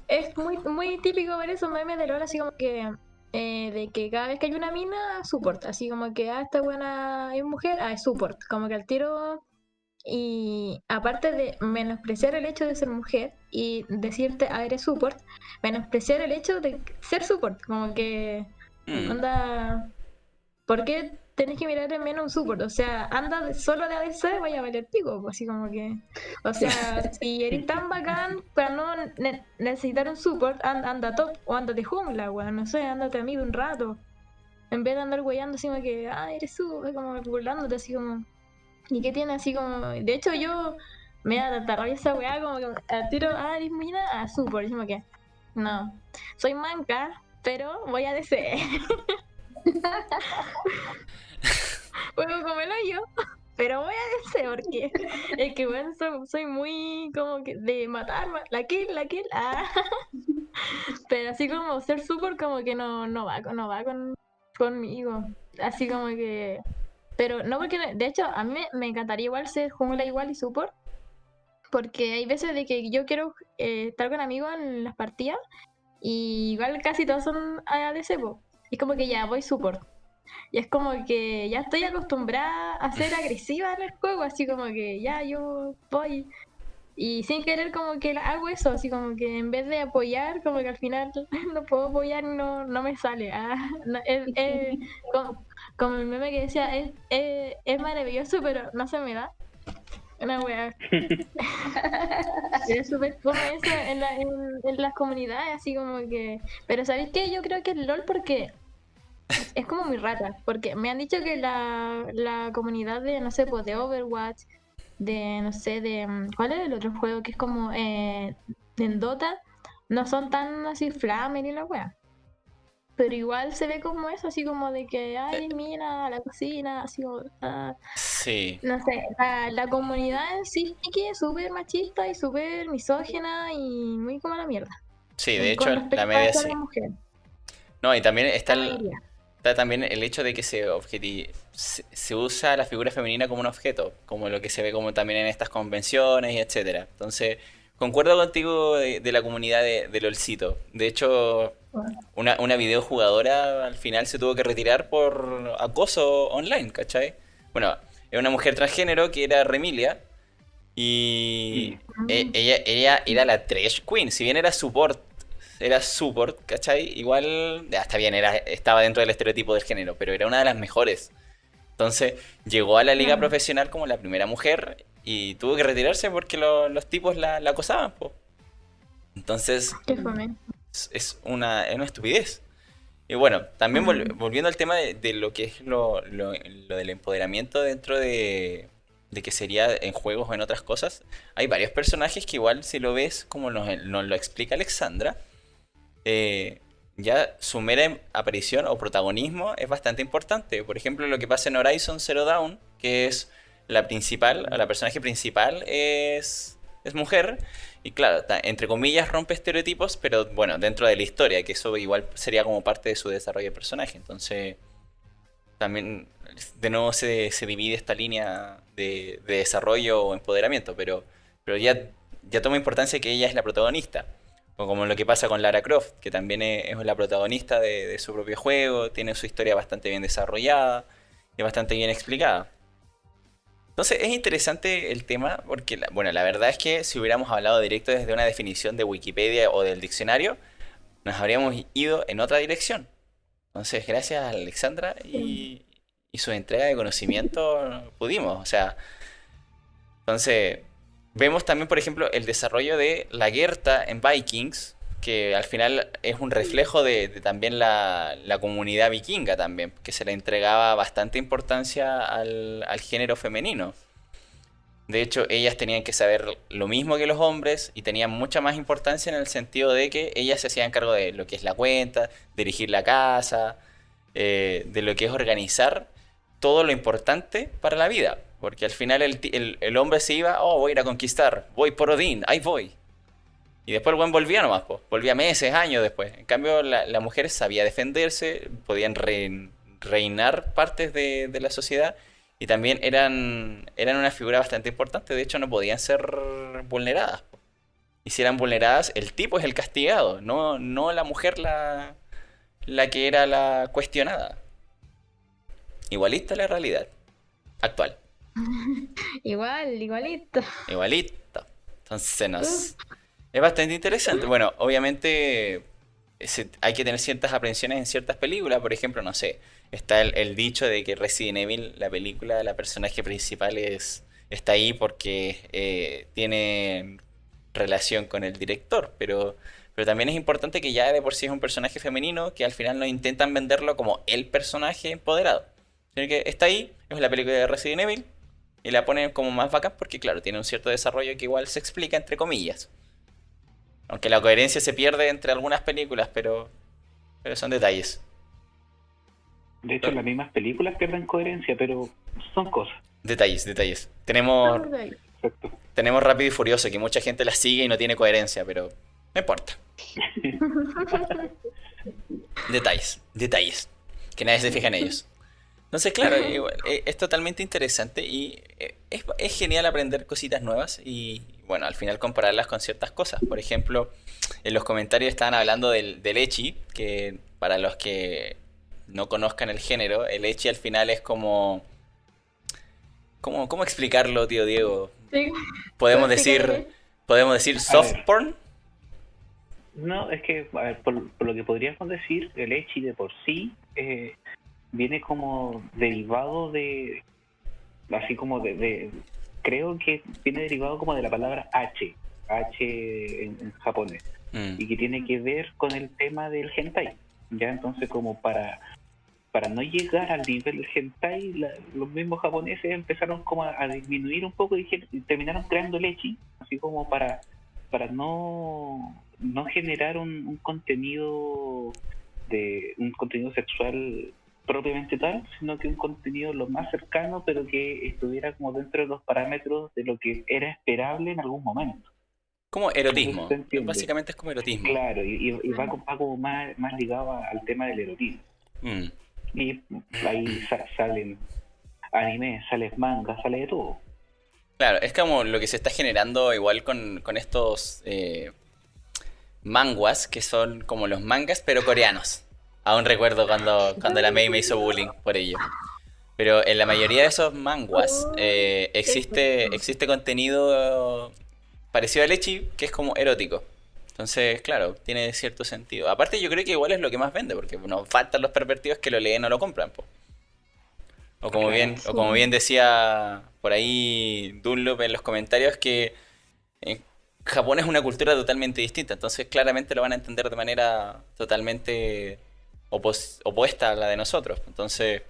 es muy, muy típico ver esos memes de LOL, así como que de que cada vez que hay una mina, support. Así como que, esta buena es mujer, es support. Como que al tiro. Y aparte de menospreciar el hecho de ser mujer y decirte, eres support, menospreciar el hecho de ser support. Como que, Mm. onda, ¿por qué tenés que mirar en menos un support? O sea, solo de ADC, vaya a valer pico, pues, así como que. O sea, si eres tan bacán para no necesitar un support, anda top o anda de jungla, weón, no sé, ándate a mí de un rato. En vez de andar weyando así como que, eres support, como burlándote así como. ¿Y qué tiene así como? De hecho, yo me da tanta rabia esa weá, como que al tiro, eres mina, support, como que. No, soy manca, pero voy a DC. Juego como el hoyo, pero voy a DC porque es que bueno, soy muy como que de matar, la kill, pero así como ser super como que no va, conmigo, así como que, pero no porque, de hecho a mí me encantaría igual ser jungla igual y support, porque hay veces de que yo quiero estar con amigos en las partidas y igual casi todos son ADC, po. Es como que ya voy support. Y es como que ya estoy acostumbrada a ser agresiva en el juego, así como que ya yo voy. Y sin querer como que hago eso, así como que en vez de apoyar, como que al final no puedo apoyar y no me sale. Como el meme que decía, es maravilloso, pero no se me da. Una wea. Es súper fome eso en las comunidades, así como que. Pero ¿sabéis qué? Yo creo que el LOL porque es como muy rata, porque me han dicho que la comunidad de, no sé, pues de Overwatch, de, no sé, ¿cuál es el otro juego que es como en Dota? No son tan así flamer y la wea. Pero igual se ve como eso, así como de que, mira, la cocina, así como, Sí, no sé, la comunidad en sí que es súper machista y súper misógina y muy como la mierda. sí, de hecho Con la respecto a media ser sí. mujer, No, y también está la mayoría. está también el hecho de que se usa la figura femenina como un objeto, como lo que se ve como también en estas convenciones y etcétera. Entonces, concuerdo contigo de la comunidad de LOLcito. De hecho, una videojugadora al final se tuvo que retirar por acoso online, ¿cachai? Bueno, es una mujer transgénero que era Remilia y ella era la Trash Queen, si bien era support, ¿cachai? Igual, ya está bien, estaba dentro del estereotipo del género, pero era una de las mejores. Entonces llegó a la liga Claro, profesional como la primera mujer y tuvo que retirarse porque los tipos la acosaban, po. Entonces qué fome. es una estupidez. Y bueno, también volviendo al tema de lo que es lo del empoderamiento dentro de que sería en juegos o en otras cosas, hay varios personajes que igual si lo ves como nos lo explica Alexandra, eh, ya su mera aparición o protagonismo es bastante importante. Por ejemplo, lo que pasa en Horizon Zero Dawn, que es la principal, la personaje principal es mujer. Y claro, entre comillas rompe estereotipos, pero bueno, dentro de la historia, que eso igual sería como parte de su desarrollo de personaje. Entonces, también de nuevo se divide esta línea de desarrollo o empoderamiento, pero ya toma importancia que ella es la protagonista. O como lo que pasa con Lara Croft, que también es la protagonista de su propio juego, tiene su historia bastante bien desarrollada y bastante bien explicada. Entonces es interesante el tema porque, bueno, la verdad es que si hubiéramos hablado directo desde una definición de Wikipedia o del diccionario, nos habríamos ido en otra dirección. Entonces, gracias a Alexandra y su entrega de conocimiento pudimos. O sea, entonces vemos también, por ejemplo, el desarrollo de la Gerta en Vikings, que al final es un reflejo de también la comunidad vikinga también, que se le entregaba bastante importancia al género femenino. De hecho, ellas tenían que saber lo mismo que los hombres y tenían mucha más importancia en el sentido de que ellas se hacían cargo de lo que es la cuenta, dirigir la casa, de lo que es organizar todo lo importante para la vida. Porque al final el hombre se iba, voy a ir a conquistar, voy por Odín, ahí voy. Y después el buen volvía nomás, po. Volvía meses, años después. En cambio, la mujer sabía defenderse, podían reinar partes de la sociedad y también eran una figura bastante importante, de hecho no podían ser vulneradas. Y si eran vulneradas, el tipo es el castigado, no la mujer la que era la cuestionada. Igualita a la realidad actual. Igual, igualito. Igualito. Entonces es bastante interesante. Bueno, obviamente hay que tener ciertas aprensiones en ciertas películas. Por ejemplo, no sé, está el dicho de que Resident Evil, la película, la personaje principal está ahí porque tiene relación con el director. Pero también es importante que ya de por sí es un personaje femenino que al final no intentan venderlo como el personaje empoderado. Sino que está ahí, es la película de Resident Evil, y la ponen como más bacán porque, claro, tiene un cierto desarrollo que igual se explica entre comillas. Aunque la coherencia se pierde entre algunas películas, pero son detalles. De hecho, las mismas películas pierden coherencia, pero son cosas. Detalles. Tenemos Rápido y Furioso, que mucha gente la sigue y no tiene coherencia, pero no importa. Detalles. Que nadie se fija en ellos. Entonces, claro, es totalmente interesante y es genial aprender cositas nuevas y, bueno, al final compararlas con ciertas cosas. Por ejemplo, en los comentarios estaban hablando del ecchi, que para los que no conozcan el género, el ecchi al final es como... ¿Cómo explicarlo, tío Diego? Sí. Podemos Explícale. decir, podemos decir soft porn. No, es que, a ver, por lo que podríamos decir, el ecchi de por sí viene como derivado así como creo que viene derivado como de la palabra H en japonés, y que tiene que ver con el tema del hentai, ya. Entonces, como para no llegar al nivel del hentai, los mismos japoneses empezaron como a disminuir un poco y terminaron creando el ecchi, así como para no generar un contenido sexual propiamente tal, sino que un contenido lo más cercano, pero que estuviera como dentro de los parámetros de lo que era esperable en algún momento. Como erotismo. ¿Se entiende? Básicamente es como erotismo. Claro, y va como más ligado al tema del erotismo. Mm. Y ahí salen anime, sale manga, sale de todo. Claro, es como lo que se está generando igual con estos manguas, que son como los mangas, pero coreanos. Aún recuerdo cuando la Mei me hizo bullying por ello. Pero en la mayoría de esos manguas existe contenido parecido al ecchi, que es como erótico. Entonces, claro, tiene cierto sentido. Aparte, yo creo que igual es lo que más vende, porque no faltan los pervertidos que lo leen o lo compran, po. O como bien decía por ahí Dunlop en los comentarios, que Japón es una cultura totalmente distinta, entonces claramente lo van a entender de manera totalmente opuesta a la de nosotros. Entonces,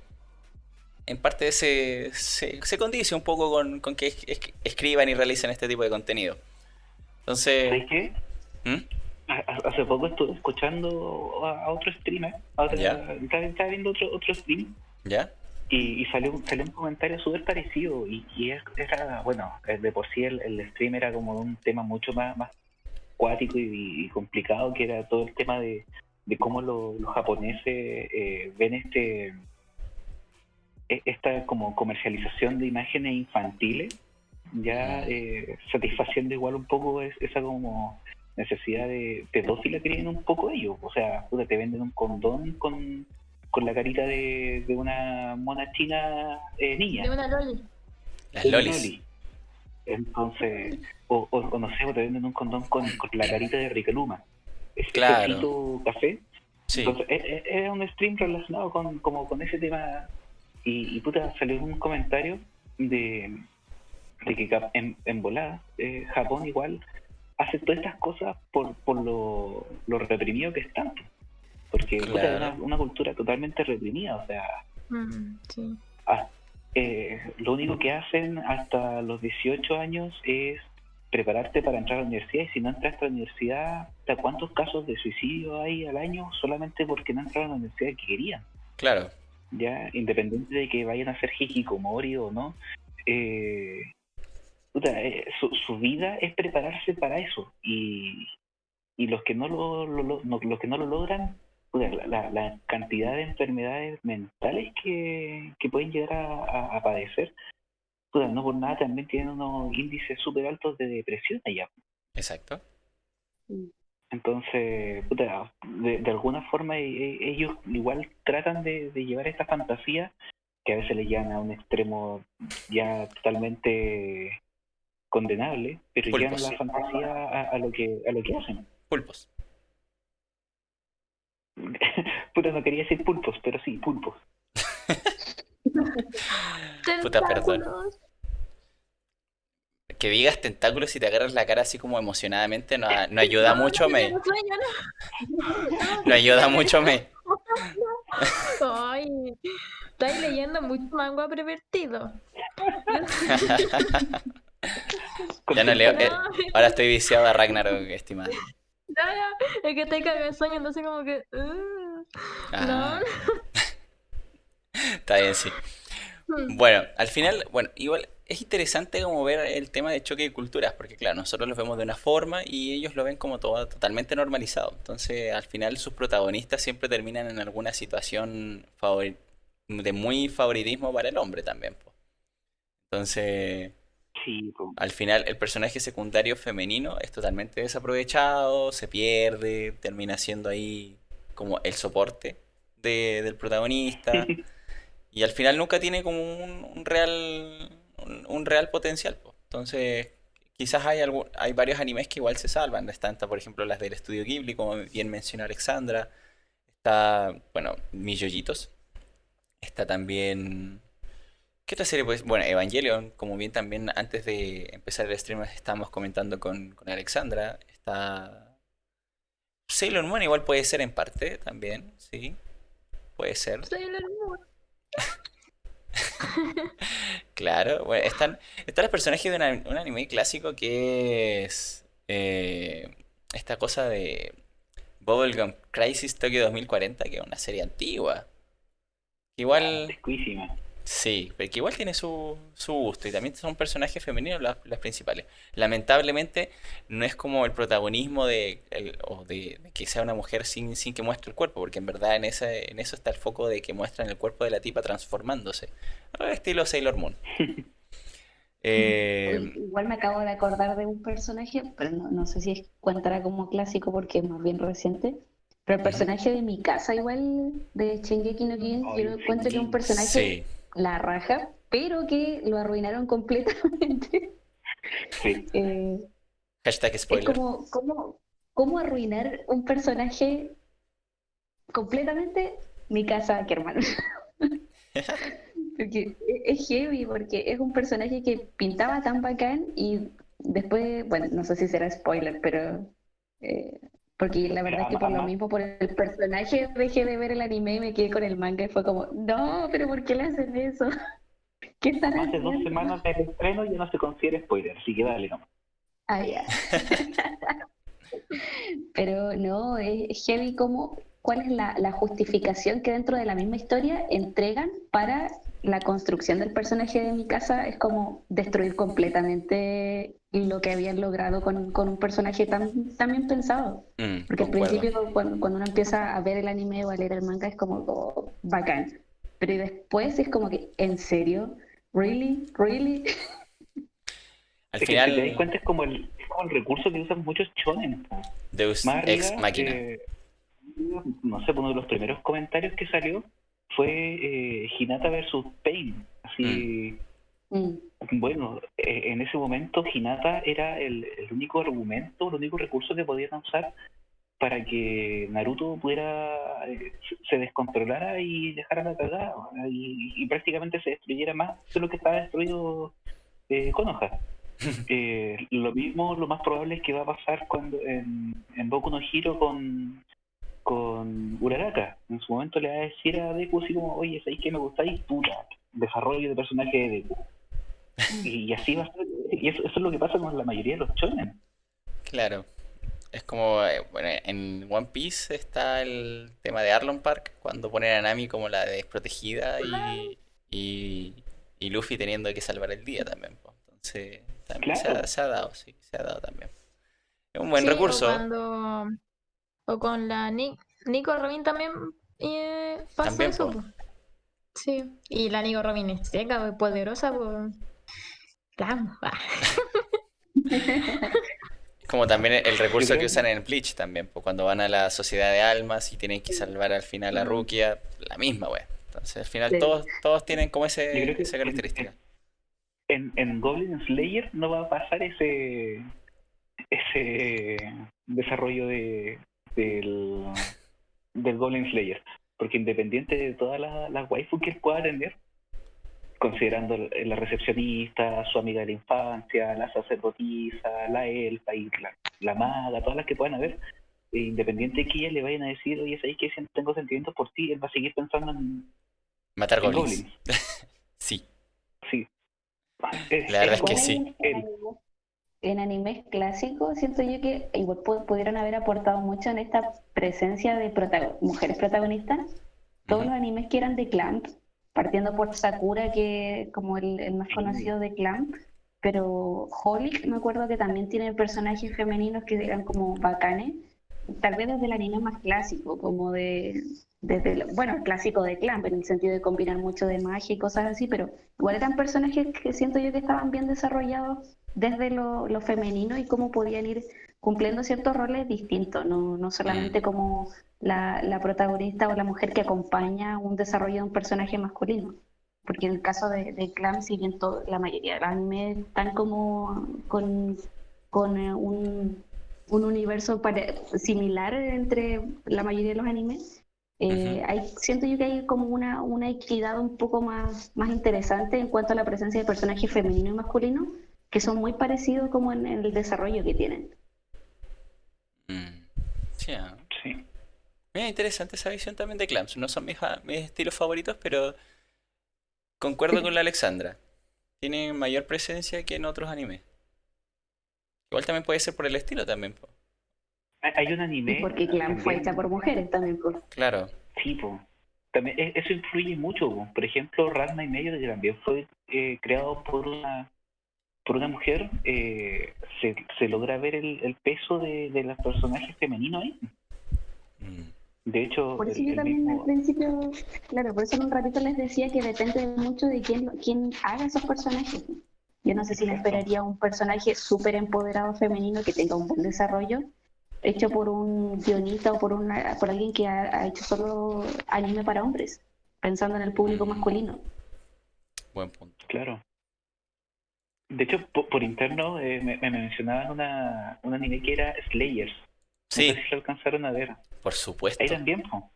en parte se condice un poco con que escriban y realicen este tipo de contenido. Entonces... ¿Sabes qué? ¿Mm? Hace poco estuve escuchando a otro streamer, estaba viendo otro stream, ¿Ya? y salió un comentario súper parecido, y era, bueno, de por sí el stream era como un tema mucho más cuático y complicado, que era todo el tema de cómo los japoneses ven esta como comercialización de imágenes infantiles, ya satisfaciendo igual un poco esa como necesidad de pedófila que tienen un poco ellos. O sea, puta, te venden un condón con la carita de una mona china niña. De una loli. Las De una lolis. loli. Entonces, o no sé, o te venden un condón con la carita de Riqueluma. Claro. Ese ojito café. Sí. Entonces, era un stream relacionado con ese tema. Y puta, salió un comentario de que en volada Japón igual hace todas estas cosas por lo reprimido que están. Porque puta, Claro. es una cultura totalmente reprimida. O sea, Sí. lo único que hacen hasta los 18 años es prepararte para entrar a la universidad, y si no entraste a la universidad, ¿cuántos casos de suicidio hay al año solamente porque no entraron a la universidad que querían? Claro. Ya, independiente de que vayan a hacer hikikomori o no, su vida es prepararse para eso, y los que no lo logran puta, la cantidad de enfermedades mentales que pueden llegar a padecer, puta, no por nada también tienen unos índices súper altos de depresión allá. Exacto. Entonces, puta, de alguna forma ellos igual tratan de llevar esta fantasía que a veces le llevan a un extremo ya totalmente condenable, pero llevan Pulpos. la fantasía a lo que hacen. Pulpos. Puta, no quería decir pulpos, pero sí, pulpos. Puta, perdón. Tentáculos. Que digas tentáculos y te agarras la cara así como emocionadamente no ayuda mucho, No, me. no sueño, No ayuda mucho, me. no. Ay, estáis leyendo mucho manga pervertido. Ya no leo. No, Ahora estoy viciado a Ragnarok, estimada. no, es que estáis cagando de sueño, entonces como que... Ah, no. está bien, sí. Bueno, al final, bueno, igual es interesante como ver el tema de choque de culturas, porque claro, nosotros lo vemos de una forma y ellos lo ven como todo totalmente normalizado. Entonces, al final sus protagonistas siempre terminan en alguna situación de muy favoritismo para el hombre también, po. Entonces, Sí, po. al final el personaje secundario femenino es totalmente desaprovechado, se pierde, termina siendo ahí como el soporte del protagonista. Y al final nunca tiene como un real potencial, po. Entonces, quizás hay varios animes que igual se salvan. Está, por ejemplo, las del estudio Ghibli, como bien mencionó Alexandra. Está, bueno, Mis Yoyitos. Está también... ¿Qué otra serie? Pues, bueno, Evangelion, como bien también antes de empezar el stream estábamos comentando con Alexandra. Está... Sailor Moon igual puede ser en parte también, sí, puede ser. Sailor Moon. Claro, bueno, están los personajes de un anime clásico que es esta cosa de Bubblegum Crisis Tokyo 2040, que es una serie antigua. Igual, Antiquísima. sí, pero que igual tiene su gusto y también son personajes femeninos las principales. Lamentablemente no es como el protagonismo o de que sea una mujer sin que muestre el cuerpo, porque en verdad en eso está el foco de que muestran el cuerpo de la tipa transformándose. Estilo Sailor Moon. Uy, Eh, igual me acabo de acordar de un personaje, pero no sé si cuentará como clásico porque es más bien reciente. Pero el ujú. personaje de Mikasa, igual, de Shingeki no Kyojin, yo Ay, encuentro que es un sí. personaje Sí, la raja, pero que lo arruinaron completamente. Sí. Eh, hashtag es spoiler. como, ¿cómo arruinar un personaje completamente Mikasa Ackerman? Porque es heavy, porque es un personaje que pintaba tan bacán y después, bueno, no sé si será spoiler, pero porque la verdad es que por lo Además, mismo, por el personaje, dejé de ver el anime y me quedé con el manga y fue como, no, pero ¿por qué le hacen eso? ¿Qué están más de 2 semanas haciendo? del estreno ya no se considera spoiler, así que dale nomás. Ah, ya. Pero no, es heavy como, ¿cuál es la justificación que dentro de la misma historia entregan para la construcción del personaje de Mikasa? Es como destruir completamente lo que habían logrado con un personaje tan bien pensado. Porque al Concuerdo. principio, cuando uno empieza a ver el anime o a leer el manga, es como oh, bacán. Pero y después es como que, ¿en serio? ¿Really? ¿Really? Al Es que si te das final, cuenta es como el recurso que usan muchos shonen. Po. Deus Más Ex arriba, Machina. no sé, uno de los primeros comentarios que salió fue Hinata versus Pain. Mm, Así, Mm, bueno, en ese momento Hinata era el único argumento, el único recurso que podían usar para que Naruto pudiera se descontrolara y dejara la cagada, ¿no? y prácticamente se destruyera más de lo que estaba destruido Konoha. Lo mismo, lo más probable es que va a pasar cuando en Boku no Hero con Uraraka. En su momento le va a decir a Deku así como, oye, ¿sabéis que me gustáis? Puta, desarrollo de personaje de Deku. Y así va a ser, y eso es lo que pasa con la mayoría de los shonen. claro. Es como, bueno, en One Piece está el tema de Arlong Park, cuando ponen a Nami como la desprotegida y Luffy teniendo que salvar el día también, po. Entonces, también Claro, se ha dado, sí, se ha dado también. Es un buen Sí, o recurso. cuando... O con la Nick. Nico Robin también pasó También, eso, po. po. Sí. Y la Nico Robin es seca, es poderosa, pues. La amo. Como también el Yo recurso que creo usan que en Bleach también, pues cuando van a la sociedad de almas y tienen que salvar al final a Mm. Rukia, la misma, wey. Entonces al final Sí. todos tienen como yo creo que esa característica. en Goblin Slayer no va a pasar ese desarrollo del, del Goblin Slayer. Porque independiente de todas las waifus que él pueda tener, considerando la recepcionista, su amiga de la infancia, la sacerdotisa, la elfa y la maga, todas las que puedan haber, independiente de que ella le vayan a decir, oye, ¿sabes que tengo sentimientos por ti? Él va a seguir pensando Matar en goblins. Goblins. Sí, Sí, la verdad es es que Igual como sí. él. en animes clásicos siento yo que igual pudieron haber aportado mucho en esta presencia de mujeres protagonistas. Todos Ujú. los animes que eran de Clamp, partiendo por Sakura, que como el más Sí, conocido de Clamp, pero Holic me acuerdo que también tiene personajes femeninos que eran como bacanes, tal vez desde el anime más clásico, como bueno, el clásico de Clamp, en el sentido de combinar mucho de magia y cosas así, pero igual eran personajes que siento yo que estaban bien desarrollados desde lo femenino y cómo podían ir cumpliendo ciertos roles distintos, no Mm. solamente como la protagonista o la mujer que acompaña un desarrollo de un personaje masculino. Porque en el caso de Clam, si bien la mayoría de los animes están como con un universo similar entre la mayoría de los animes, Ujú. siento yo que hay como una equidad un poco más interesante en cuanto a la presencia de personajes femeninos y masculinos, que son muy parecidos como en el desarrollo que tienen. Mm. Sí, ah. sí. Mira, interesante esa visión también de Clams. No son mis estilos favoritos, pero concuerdo con la Alexandra. Tienen mayor presencia que en otros animes. Igual también puede ser por el estilo también, po. Hay un Y anime porque Clam fue hecha por también, mujeres también, pues. Claro. sí, po. También eso influye mucho, po. Por ejemplo, Ranma y medio, que también fue creado por una mujer, se logra ver el peso de los personajes femeninos ahí. Mm. De hecho, Por eso yo el también al mismo, principio, claro, por eso en un ratito les decía que depende mucho de quién haga esos personajes. Yo no sé si me exacto, esperaría un personaje súper empoderado femenino que tenga un buen desarrollo, hecho por un guionista o por alguien que ha hecho solo anime para hombres, pensando en el público Mm. masculino. Buen punto. claro. De hecho, por interno me mencionaban un anime que era Slayers. No sé Sí, si lo alcanzaron a ver. por Ahí supuesto. también, po.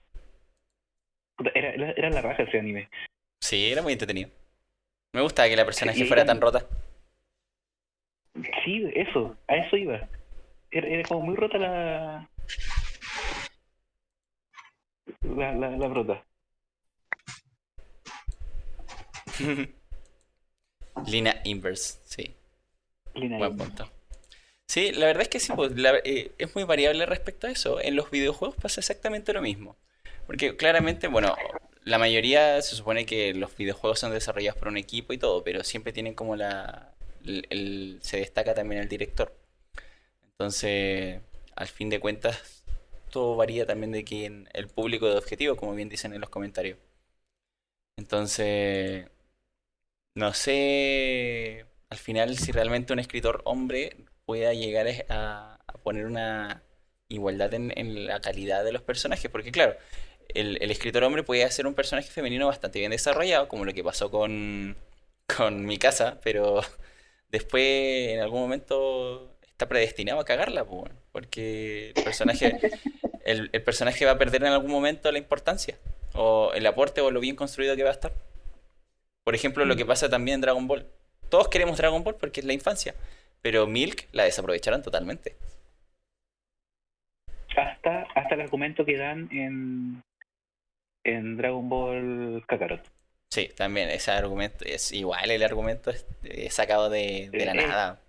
Puta, era la raja ese anime. Sí, era muy entretenido. Me gustaba que la Sí, y personaje ahí fuera tan rota. sí, eso, a eso iba. Era como muy rota la prota. Lina Inverse, sí. Lina Buen Inver. punto. Sí, la verdad es que sí, pues, es muy variable respecto a eso. En los videojuegos pasa exactamente lo mismo. Porque claramente, bueno, la mayoría se supone que los videojuegos son desarrollados por un equipo y todo, pero siempre tienen como se destaca también el director. Entonces, al fin de cuentas, todo varía también de quién, el público de objetivo, como bien dicen en los comentarios. Entonces, no sé al final si realmente un escritor hombre pueda llegar a poner una igualdad en la calidad de los personajes, porque claro, el escritor hombre puede hacer un personaje femenino bastante bien desarrollado, como lo que pasó con Mikasa, pero después en algún momento está predestinado a cagarla, po, weón, porque el personaje va a perder en algún momento la importancia, o el aporte o lo bien construido que va a estar. Por ejemplo, lo que pasa también en Dragon Ball. Todos queremos Dragon Ball porque es la infancia, pero Milk la desaprovecharon totalmente. Hasta el argumento que dan en Dragon Ball Kakarot. Sí, también ese argumento es igual, el argumento es sacado de la Eh, nada.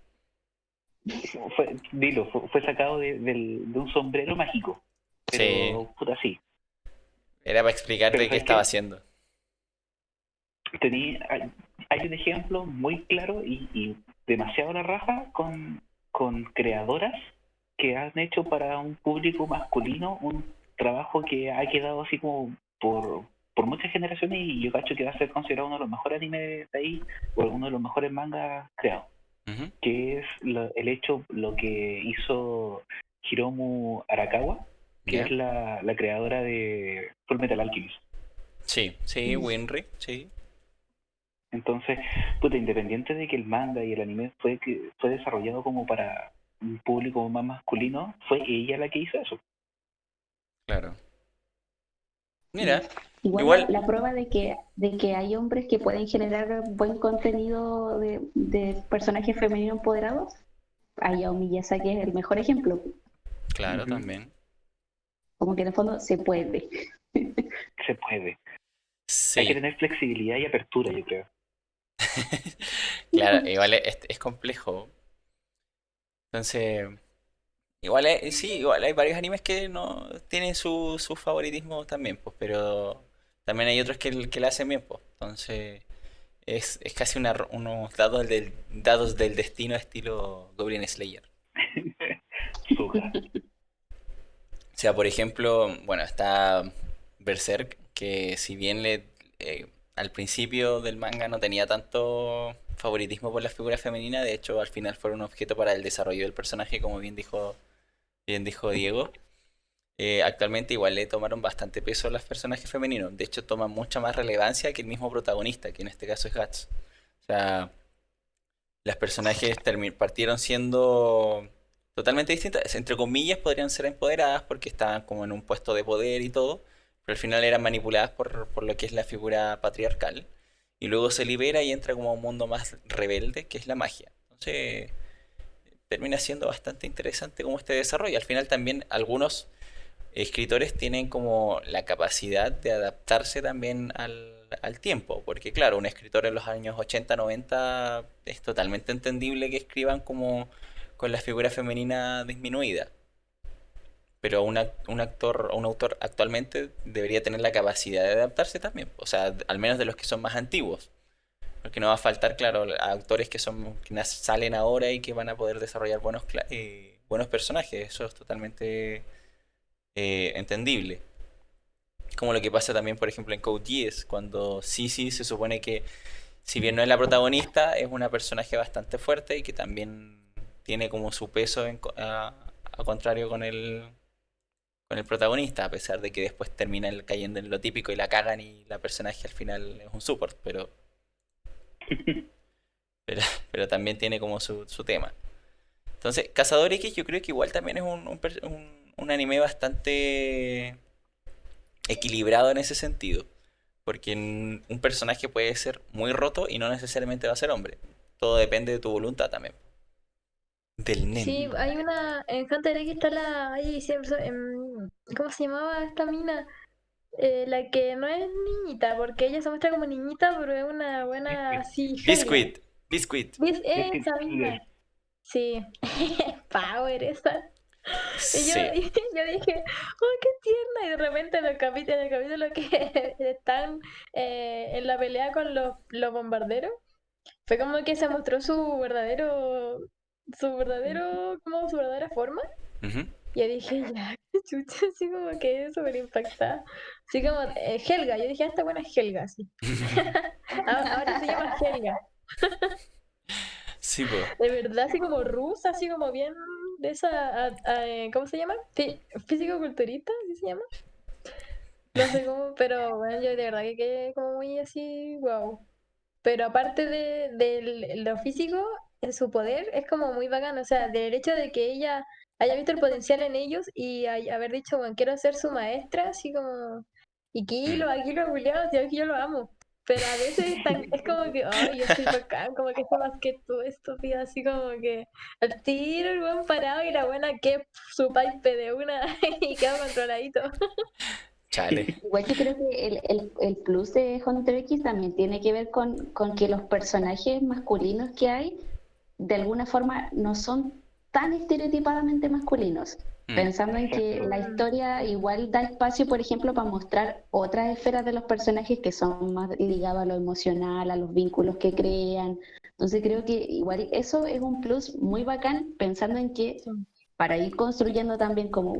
fue sacado de un sombrero mágico. Sí, Pero, puta, sí. era para Pero, explicarte qué ¿sabes estaba qué? haciendo. Hay un ejemplo muy claro y demasiado la raja con creadoras que han hecho para un público masculino un trabajo que ha quedado así como por muchas generaciones y yo cacho que va a ser considerado uno de los mejores animes de ahí o uno de los mejores mangas creados, Ujú. que es lo que hizo Hiromu Arakawa, que es ¿Ya? la creadora de Full Metal Alchemist. Sí, sí, Winry, sí. Entonces, puta, independiente de que el manga y el anime fue desarrollado como para un público más masculino, fue ella la que hizo eso. Claro. Mm. Mira, Igual igual, la prueba de que hay hombres que pueden generar buen contenido de personajes femeninos empoderados, Hayao Miyazaki es el mejor ejemplo. claro, Ujú. también. Como que en el fondo se puede. Se puede. Hay que Sí. tener flexibilidad y apertura, yo creo. Claro, igual es complejo. Entonces, igual sí, igual hay varios animes que no tienen su favoritismo también, pues, pero también hay otros que lo hacen bien, pues. Entonces, es casi unos dados del destino estilo Goblin Slayer. Suga. O sea, por ejemplo, bueno, está Berserk, que si bien eh, al principio del manga no tenía tanto favoritismo por la figura femenina, de hecho al final fue un objeto para el desarrollo del personaje, como bien dijo Diego. Actualmente igual le tomaron bastante peso a los personajes femeninos, de hecho toman mucha más relevancia que el mismo protagonista, que en este caso es Guts. O sea, las personajes partieron siendo totalmente distintas. Entre comillas podrían ser empoderadas porque estaban como en un puesto de poder y todo, pero al final eran manipuladas por lo que es la figura patriarcal. Y luego se libera y entra como a un mundo más rebelde, que es la magia. Entonces termina siendo bastante interesante como este desarrollo. Al final también algunos escritores tienen como la capacidad de adaptarse también al tiempo, porque claro, un escritor en los años 80 90 es totalmente entendible que escriban como con la figura femenina disminuida, pero un actor o un autor actualmente debería tener la capacidad de adaptarse también, o sea, al menos de los que son más antiguos, porque no va a faltar, claro, a autores que salen ahora y que van a poder desarrollar buenos personajes, eso es totalmente entendible. Como lo que pasa también, por ejemplo, en Code Geass, cuando Sisi se supone que, si bien no es la protagonista, es una personaje bastante fuerte y que también tiene como su peso a contrario con el protagonista, a pesar de que después termina cayendo en lo típico y la cagan y la personaje al final es un support, pero, pero también tiene como su tema. Entonces, Cazador X yo creo que igual también es un anime bastante equilibrado en ese sentido. Porque un personaje puede ser muy roto y no necesariamente va a ser hombre. Todo depende de tu voluntad también. Del nen. Sí, hay una. En Hunter X está la. Ahí siempre. ¿Cómo se llamaba esta mina? La que no es niñita, porque ella se muestra como niñita, pero es una buena así, Helga. Biscuit. Biscuit. ¿Ves? Biscuit Esa Killer. misma. Sí. Power esa. Y yo, Sí. yo dije, oh, qué tierna. Y de repente en el capítulo que están en la pelea con los bombarderos, fue como que se mostró como su verdadera forma. Ujú. Y yo dije, ya, qué chucha, así como que súper impactada. Así como Helga, yo dije, esta buena es Helga, sí. Ahora se llama Helga. Sí, po. De verdad, así como rusa, así como bien de esa, ¿cómo se llama? Físico-culturista, ¿así se llama? No sé cómo, pero bueno, yo de verdad que quedé como muy así, wow. Pero aparte de lo físico, su poder es como muy bacano. O sea, del hecho de que ella haya visto el potencial en ellos y haber dicho, bueno, quiero ser su maestra, así como, y Mm. aquí lo culiao, si aquí yo lo amo. Pero a veces es como que, ay, yo soy bacán, como que soy más que tú, estúpida, así como que al tiro el buen parado y la buena que su pipe de una y quedó controladito. Chale. Igual yo creo que el plus de Hunter X también tiene que ver con que los personajes masculinos que hay, de alguna forma, no son tan estereotipadamente masculinos. Mm. Pensando en que Exacto. la historia igual da espacio, por ejemplo, para mostrar otras esferas de los personajes que son más ligados a lo emocional, a los vínculos que crean. Entonces creo que igual eso es un plus muy bacán, pensando en que Sí. para ir construyendo también como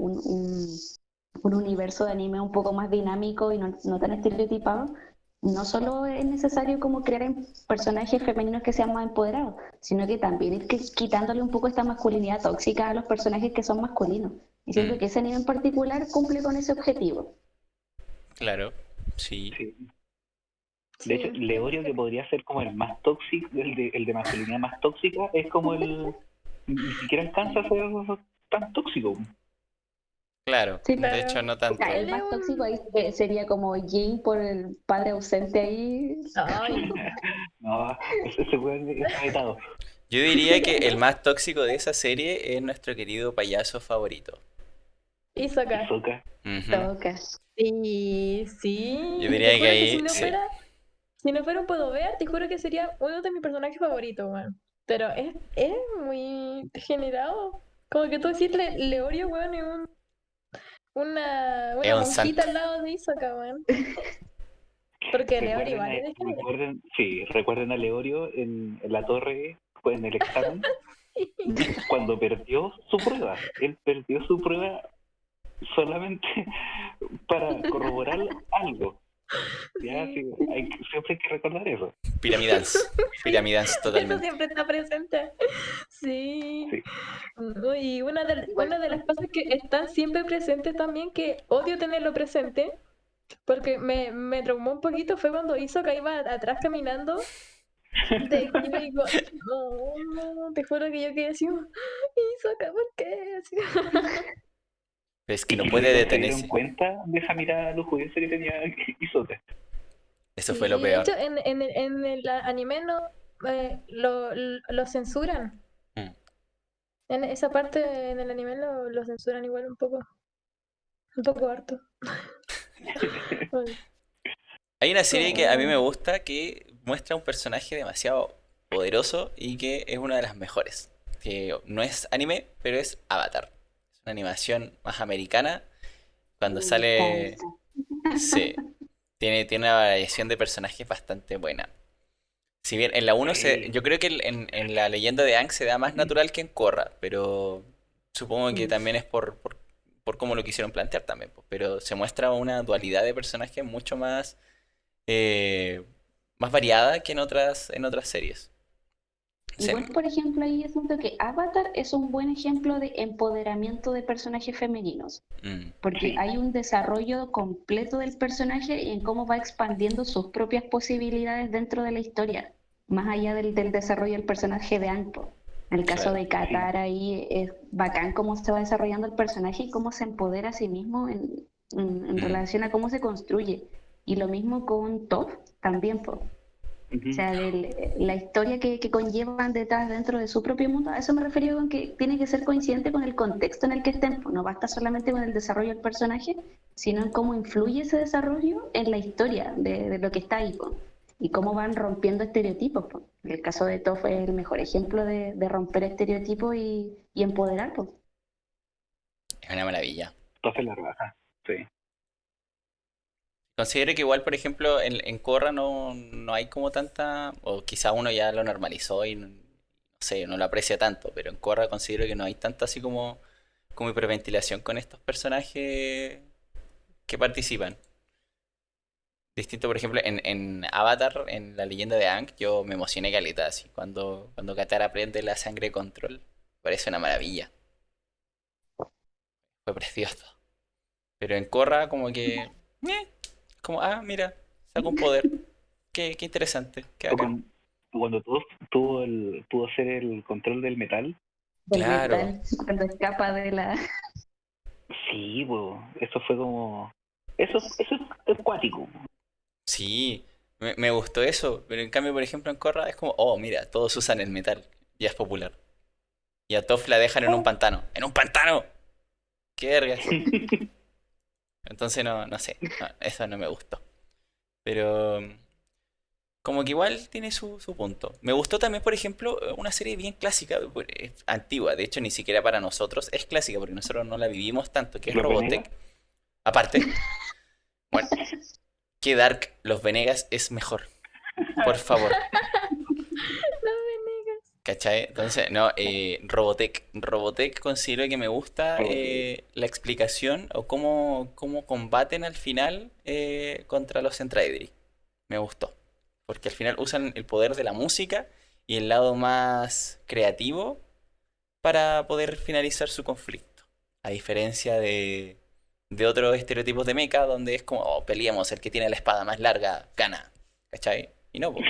un universo de anime un poco más dinámico y no tan estereotipado, no solo es necesario como crear personajes femeninos que sean más empoderados, sino que también ir quitándole un poco esta masculinidad tóxica a los personajes que son masculinos. Y siento que ese anime en particular cumple con ese objetivo. Claro, sí. Sí. De hecho, Leorio, que podría ser como el más tóxico, el de masculinidad más tóxica, es como el... Ni siquiera alcanza a ser tan tóxico. Claro, Sí, de hecho no tanto. el más tóxico ahí sería como Jin por el padre ausente ahí. Ay, No, ese weón está vetado. Yo diría que el más tóxico de esa serie es nuestro querido payaso favorito. Hisoka. Hisoka. Ujú. Toca. Sí, sí. Yo Te diría que juro ahí, si no sí. fuera, si no fuera un puedo ver, te juro que sería uno de mis personajes favoritos, weón. Pero es muy degenerado. Como que tú decís Leorio, weón, y Es una un monjita santo. al lado de Hisoka, weón. Porque Leorio igual es degenerado. Recuerden a Leorio en la torre, pues, en el examen, cuando perdió su prueba. Él perdió su prueba solamente para corroborar algo. Ya, Sí. sí, siempre hay que recordar eso. Pyramidance. Pyramidance Eso totalmente. siempre está presente. Sí. Sí. No, y una de las cosas que están siempre presentes también, que odio tenerlo presente, porque me traumó un poquito, fue cuando hizo que iba atrás caminando. De que yo digo, no, te juro que yo quedé así, Hisoka, ¿por qué? Así. Pero es que no Y puede nunca se dieron detenerse. cuenta de esa mirada lujuriosa que tenía Hisoka. Eso Sí, fue lo de peor. hecho, en el anime no lo censuran. Mm. En esa parte en el anime lo censuran igual un poco harto. Ay, Hay una serie que a mí me oh. gusta que muestra un personaje demasiado poderoso y que es una de las mejores. Que no es anime, pero es Avatar. Es una animación más americana. Cuando Me sale... encanta. Sí, tiene una variación de personajes bastante buena. Si bien en la uno yo creo que en la leyenda de Aang se da más natural que en Korra, pero supongo que también es por cómo lo quisieron plantear también, pues. Pero se muestra una dualidad de personajes mucho eh, más variada que en otras series. Igual, por ejemplo, ahí yo siento que Avatar es un buen ejemplo de empoderamiento de personajes femeninos, Mm, porque Sí. hay un desarrollo completo del personaje y en cómo va expandiendo sus propias posibilidades dentro de la historia, más allá del desarrollo del personaje de Anko. En el caso claro. de Katara, ahí es bacán cómo se va desarrollando el personaje y cómo se empodera a sí mismo en Mm, relación a cómo se construye. Y lo mismo con Toph, también, po. O Ujú. sea, la historia que conllevan detrás dentro de su propio mundo, a eso me refiero con que tiene que ser coincidente con el contexto en el que estén. Pues no basta solamente con el desarrollo del personaje, sino en cómo influye ese desarrollo en la historia de lo que está ahí, pues, y cómo van rompiendo estereotipos. Pues. El caso de Toph es el mejor ejemplo de romper estereotipos y empoderar. Pues. es una maravilla. Entonces la raja. Sí. Considero que igual, por ejemplo, en Korra no hay como tanta, o quizá uno ya lo normalizó y no sé, no lo aprecia tanto, pero en Korra considero que no hay tanta así como hiperventilación con estos personajes que participan. Distinto, por ejemplo, en Avatar, en la leyenda de Aang, yo me emocioné caleta, así, cuando Katara prende la sangre de control. Parece una maravilla. Fue precioso. Pero en Korra como que... como, mira, saca un poder. Qué interesante, qué O bacán. cuando todos pudo hacer el control del metal. Del Claro, metal, cuando escapa de la... Sí, eso fue como... Eso es acuático. sí, me gustó eso. Pero en cambio, por ejemplo, en Korra es como, oh, mira, todos usan el metal. Ya es popular. Y a Toph la dejan en un pantano. ¡En un pantano! ¡Qué vergas! Entonces no sé, eso no me gustó. Pero como que igual tiene su punto. Me gustó también, por ejemplo, una serie bien clásica, antigua, de hecho ni siquiera para nosotros es clásica porque nosotros no la vivimos tanto, que es Los Venegas. Robotech. Aparte, bueno, que Dark Los Venegas es mejor. Por favor. No me negas. ¿Cachai? Entonces, no, Robotech. Robotech considero que me gusta la explicación o cómo combaten al final contra los Entraidri. Me gustó. Porque al final usan el poder de la música y el lado más creativo para poder finalizar su conflicto. A diferencia de otros estereotipos de mecha donde es como, oh, peleamos, el que tiene la espada más larga gana. ¿Cachai? Y no, pues.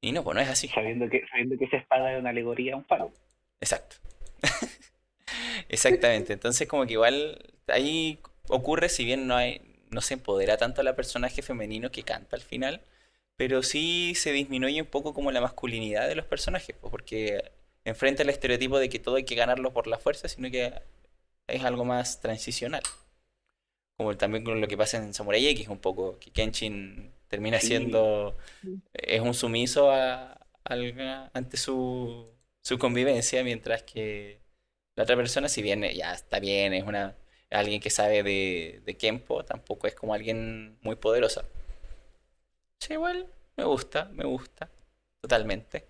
Y no, pues no es así. sabiendo que esa espada es una alegoría a un palo. Exacto. Exactamente. Entonces como que igual ahí ocurre, si bien no se empodera tanto a la personaje femenino que canta al final, pero sí se disminuye un poco como la masculinidad de los personajes, pues, porque enfrenta el estereotipo de que todo hay que ganarlo por la fuerza, sino que es algo más transicional. Como también con lo que pasa en Samurai X un poco, que Kenshin termina Sí, siendo, es un sumiso ante su convivencia, mientras que la otra persona, si bien ya está bien, es alguien que sabe de Kenpo, tampoco es como alguien muy poderosa. Sí, igual, me gusta, totalmente.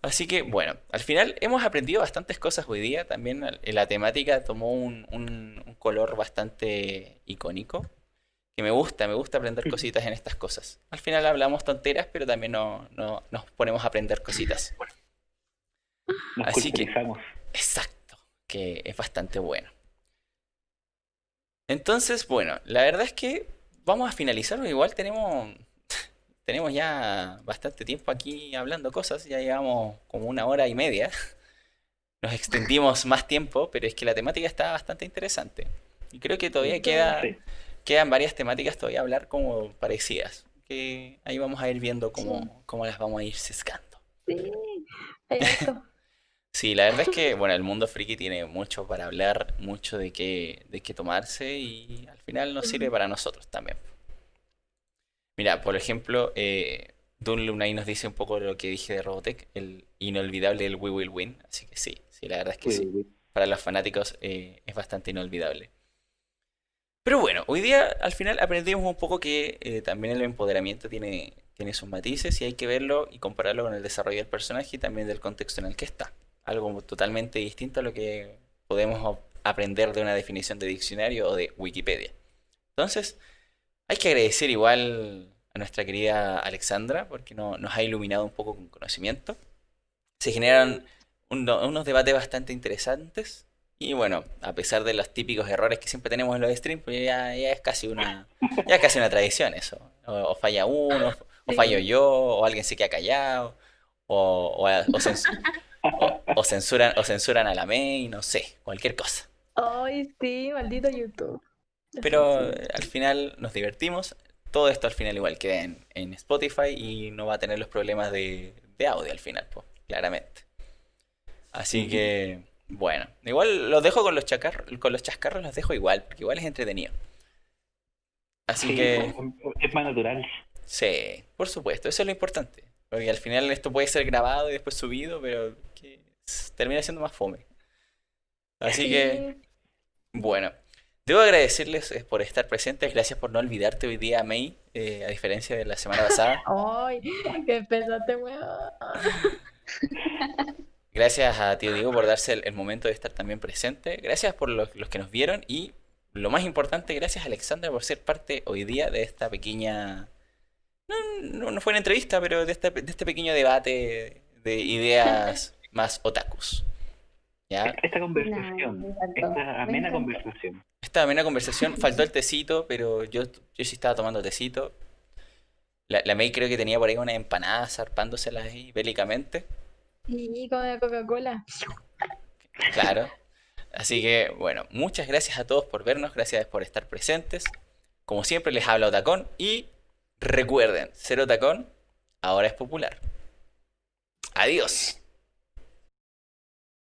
Así que bueno, al final hemos aprendido bastantes cosas hoy día. También la temática tomó un color bastante icónico. Que me gusta aprender cositas en estas cosas. Al final hablamos tonteras, pero también nos ponemos a aprender cositas. nos Así que, culturizamos. exacto, que es bastante bueno. Entonces, bueno, la verdad es que vamos a finalizar, porque igual tenemos ya bastante tiempo aquí hablando cosas, ya llevamos como 1 hora y media. Nos extendimos más tiempo, pero es que la temática está bastante interesante. Y creo que todavía Sí. quedan varias temáticas todavía a hablar como parecidas. Que ahí vamos a ir viendo Sí, cómo las vamos a ir sesgando. sí, hay harto. Sí, la verdad es que, bueno, el mundo friki tiene mucho para hablar, mucho de qué tomarse y al final nos sirve para nosotros también. Mira, por ejemplo, Dunlun ahí nos dice un poco lo que dije de Robotech, el inolvidable del We Will Win. Así que sí, sí, la verdad es que Uy, sí. uy, uy. Para los fanáticos es bastante inolvidable. Pero bueno, hoy día al final aprendimos un poco que también el empoderamiento tiene sus matices y hay que verlo y compararlo con el desarrollo del personaje y también del contexto en el que está. Algo totalmente distinto a lo que podemos aprender de una definición de diccionario o de Wikipedia. Entonces, hay que agradecer igual a nuestra querida Alexandra porque nos ha iluminado un poco con conocimiento. Se generan unos debates bastante interesantes. Y bueno, a pesar de los típicos errores que siempre tenemos en los streams, pues ya es casi una tradición eso. O falla uno, o fallo Sí. yo, o alguien se queda callado, o censuran a la main, no sé, cualquier cosa. Ay, sí, maldito YouTube. Pero Decepción. al final nos divertimos. Todo esto al final igual queda en Spotify y no va a tener los problemas de audio al final, pues, claramente. Así Ujú. que, bueno, igual los dejo con los chascarros los dejo igual, porque igual es entretenido. Así Sí, que, es más natural. sí, por supuesto, eso es lo importante. Porque al final esto puede ser grabado y después subido, pero que termina siendo más fome. Así que, Sí. bueno, debo agradecerles por estar presentes. Gracias por no olvidarte hoy día, May, a diferencia de la semana pasada. Ay, que empezaste, weón. Gracias a tío Diego por darse el momento de estar también presente. Gracias por los que nos vieron y lo más importante, gracias a Alexandra por ser parte hoy día de esta pequeña... No fue una entrevista, pero de este pequeño debate de ideas más otakus. ¿Ya? Esta No, conversación, me encantó, esta me amena encantó. conversación. Esta amena conversación, faltó el tecito, pero yo sí estaba tomando tecito. La May creo que tenía por ahí una empanada zarpándoselas ahí bélicamente. Y con la Coca-Cola. Claro. Así que, bueno, muchas gracias a todos por vernos, gracias por estar presentes. Como siempre les habla Otacón y recuerden, ser Otacón ahora es popular. Adiós.